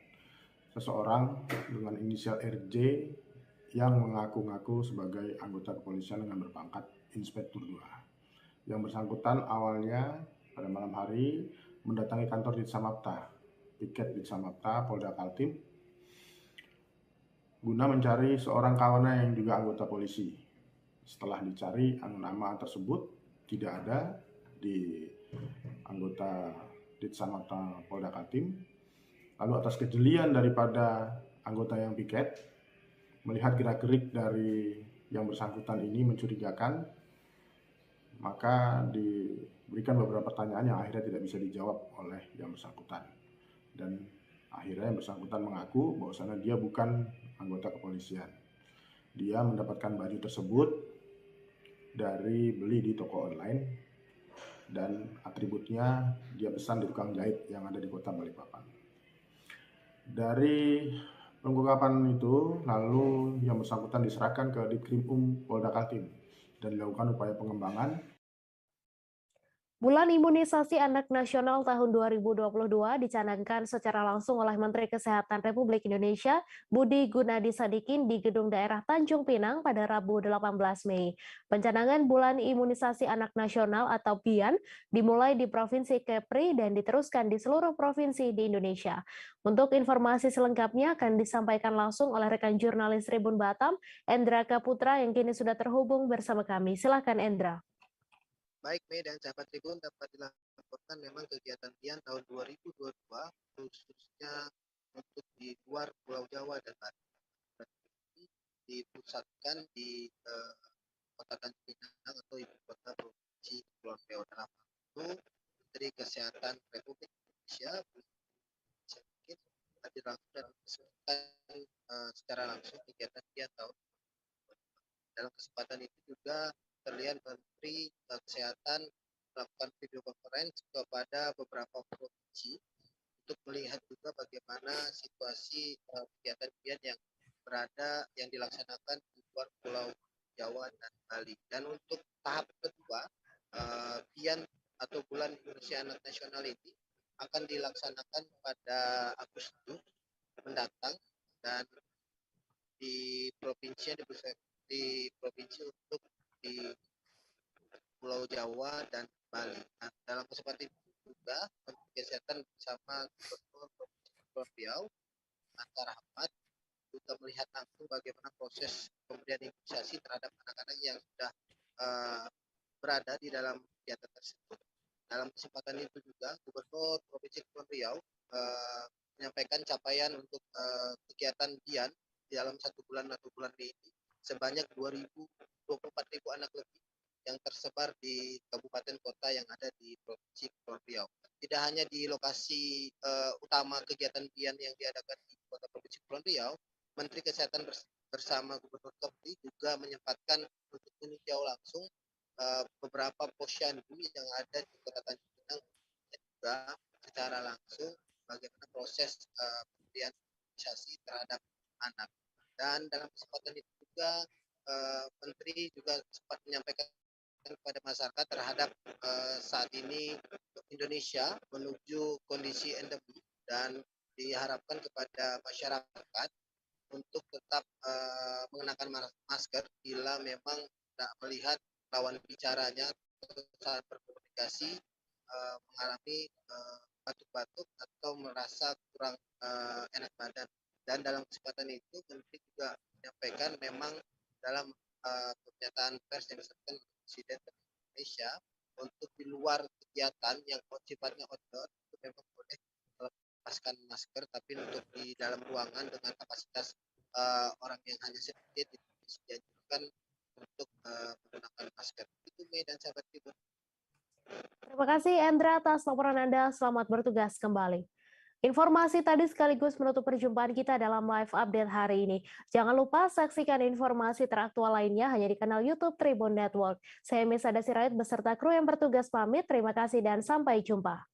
seseorang dengan inisial RJ yang mengaku-ngaku sebagai anggota kepolisian dengan berpangkat Inspektur 2. Yang bersangkutan awalnya pada malam hari mendatangi kantor Ditsamapta, piket Ditsamapta Polda Kaltim, guna mencari seorang kawannya yang juga anggota polisi. Setelah dicari, nama tersebut tidak ada di anggota Ditsamapta Polda Kaltim. Lalu atas kejelian daripada anggota yang piket, melihat gerak-gerik dari yang bersangkutan ini mencurigakan, maka diberikan beberapa pertanyaan yang akhirnya tidak bisa dijawab oleh yang bersangkutan. Dan akhirnya yang bersangkutan mengaku bahwasanya dia bukan anggota kepolisian. Dia mendapatkan baju tersebut dari beli di toko online, dan atributnya dia pesan di tukang jahit yang ada di Kota Balikpapan. Dari pengungkapan itu, lalu yang bersangkutan diserahkan ke Ditkrim Polda Kaltim dan dilakukan upaya pengembangan. Bulan Imunisasi Anak Nasional tahun 2022 dicanangkan secara langsung oleh Menteri Kesehatan Republik Indonesia, Budi Gunadi Sadikin di Gedung Daerah Tanjung Pinang pada Rabu 18 Mei. Pencanangan Bulan Imunisasi Anak Nasional atau BIAN dimulai di Provinsi Kepri dan diteruskan di seluruh provinsi di Indonesia. Untuk informasi selengkapnya akan disampaikan langsung oleh rekan jurnalis Tribun Batam, Endra Kaputra yang kini sudah terhubung bersama kami. Silakan Endra. Baik, Mei dan sahabat Tribun, dapat dilaporkan memang kegiatan BIAN tahun 2022 khususnya untuk di luar Pulau Jawa dan Bali dipusatkan di Kota Tanjung Pinang atau ibu kota provinsi Kepulauan Riau. Dalam itu Menteri Kesehatan Republik Indonesia sedikit hadir langsung dan meresmikan secara langsung kegiatan BIAN tahun 2022. Dalam kesempatan itu juga terlihat Menteri Kesehatan melakukan video conference kepada beberapa provinsi untuk melihat juga bagaimana situasi kegiatan BIAN yang dilaksanakan di luar Pulau Jawa dan Bali. Dan untuk tahap kedua, BIAN atau Bulan Imunisasi Anak Nasional ini akan dilaksanakan pada Agustus mendatang dan di provinsi untuk di Pulau Jawa dan Bali. Nah, dalam kesempatan itu juga Menteri Kesehatan bersama Gubernur Provinsi Kepulauan Riau Antar Ahmad juga melihat langsung bagaimana proses pemberian imunisasi terhadap anak-anak yang sudah berada di dalam kegiatan tersebut. Dalam kesempatan itu juga Gubernur Provinsi Kepulauan Riau menyampaikan capaian untuk kegiatan BIAN di dalam 1 bulan atau bulan Mei ini sebanyak 24.000 anak lebih yang tersebar di kabupaten kota yang ada di Provinsi Kepulauan Riau. Tidak hanya di lokasi utama kegiatan BIAN yang diadakan di kota Provinsi Kepulauan Riau, Menteri Kesehatan bersama Gubernur Kepri juga menyempatkan untuk meninjau langsung beberapa posyandu yang ada di kota Tanjung Pinang dan juga secara langsung bagaimana proses pemberian imunisasi terhadap anak. Dan dalam kesempatan itu juga Menteri juga sempat menyampaikan kepada masyarakat terhadap saat ini Indonesia menuju kondisi endemi dan diharapkan kepada masyarakat untuk tetap mengenakan masker bila memang tidak melihat lawan bicaranya saat berkomunikasi mengalami batuk-batuk atau merasa kurang enak badan. Dan dalam kesempatan itu Menteri juga menyampaikan memang dalam pernyataan pers yang disampaikan oleh Presiden Indonesia untuk di luar kegiatan yang sifatnya outdoor itu memang boleh melepaskan masker, tapi untuk di dalam ruangan dengan kapasitas orang yang hanya sedikit itu dianjurkan untuk menggunakan masker. Itu Mei dan sahabat Tribun. Terima kasih Endra atas laporan Anda. Selamat bertugas kembali. Informasi tadi sekaligus menutup perjumpaan kita dalam live update hari ini. Jangan lupa saksikan informasi teraktual lainnya hanya di kanal YouTube Tribun Network. Saya Misa Dasirait beserta kru yang bertugas pamit. Terima kasih dan sampai jumpa.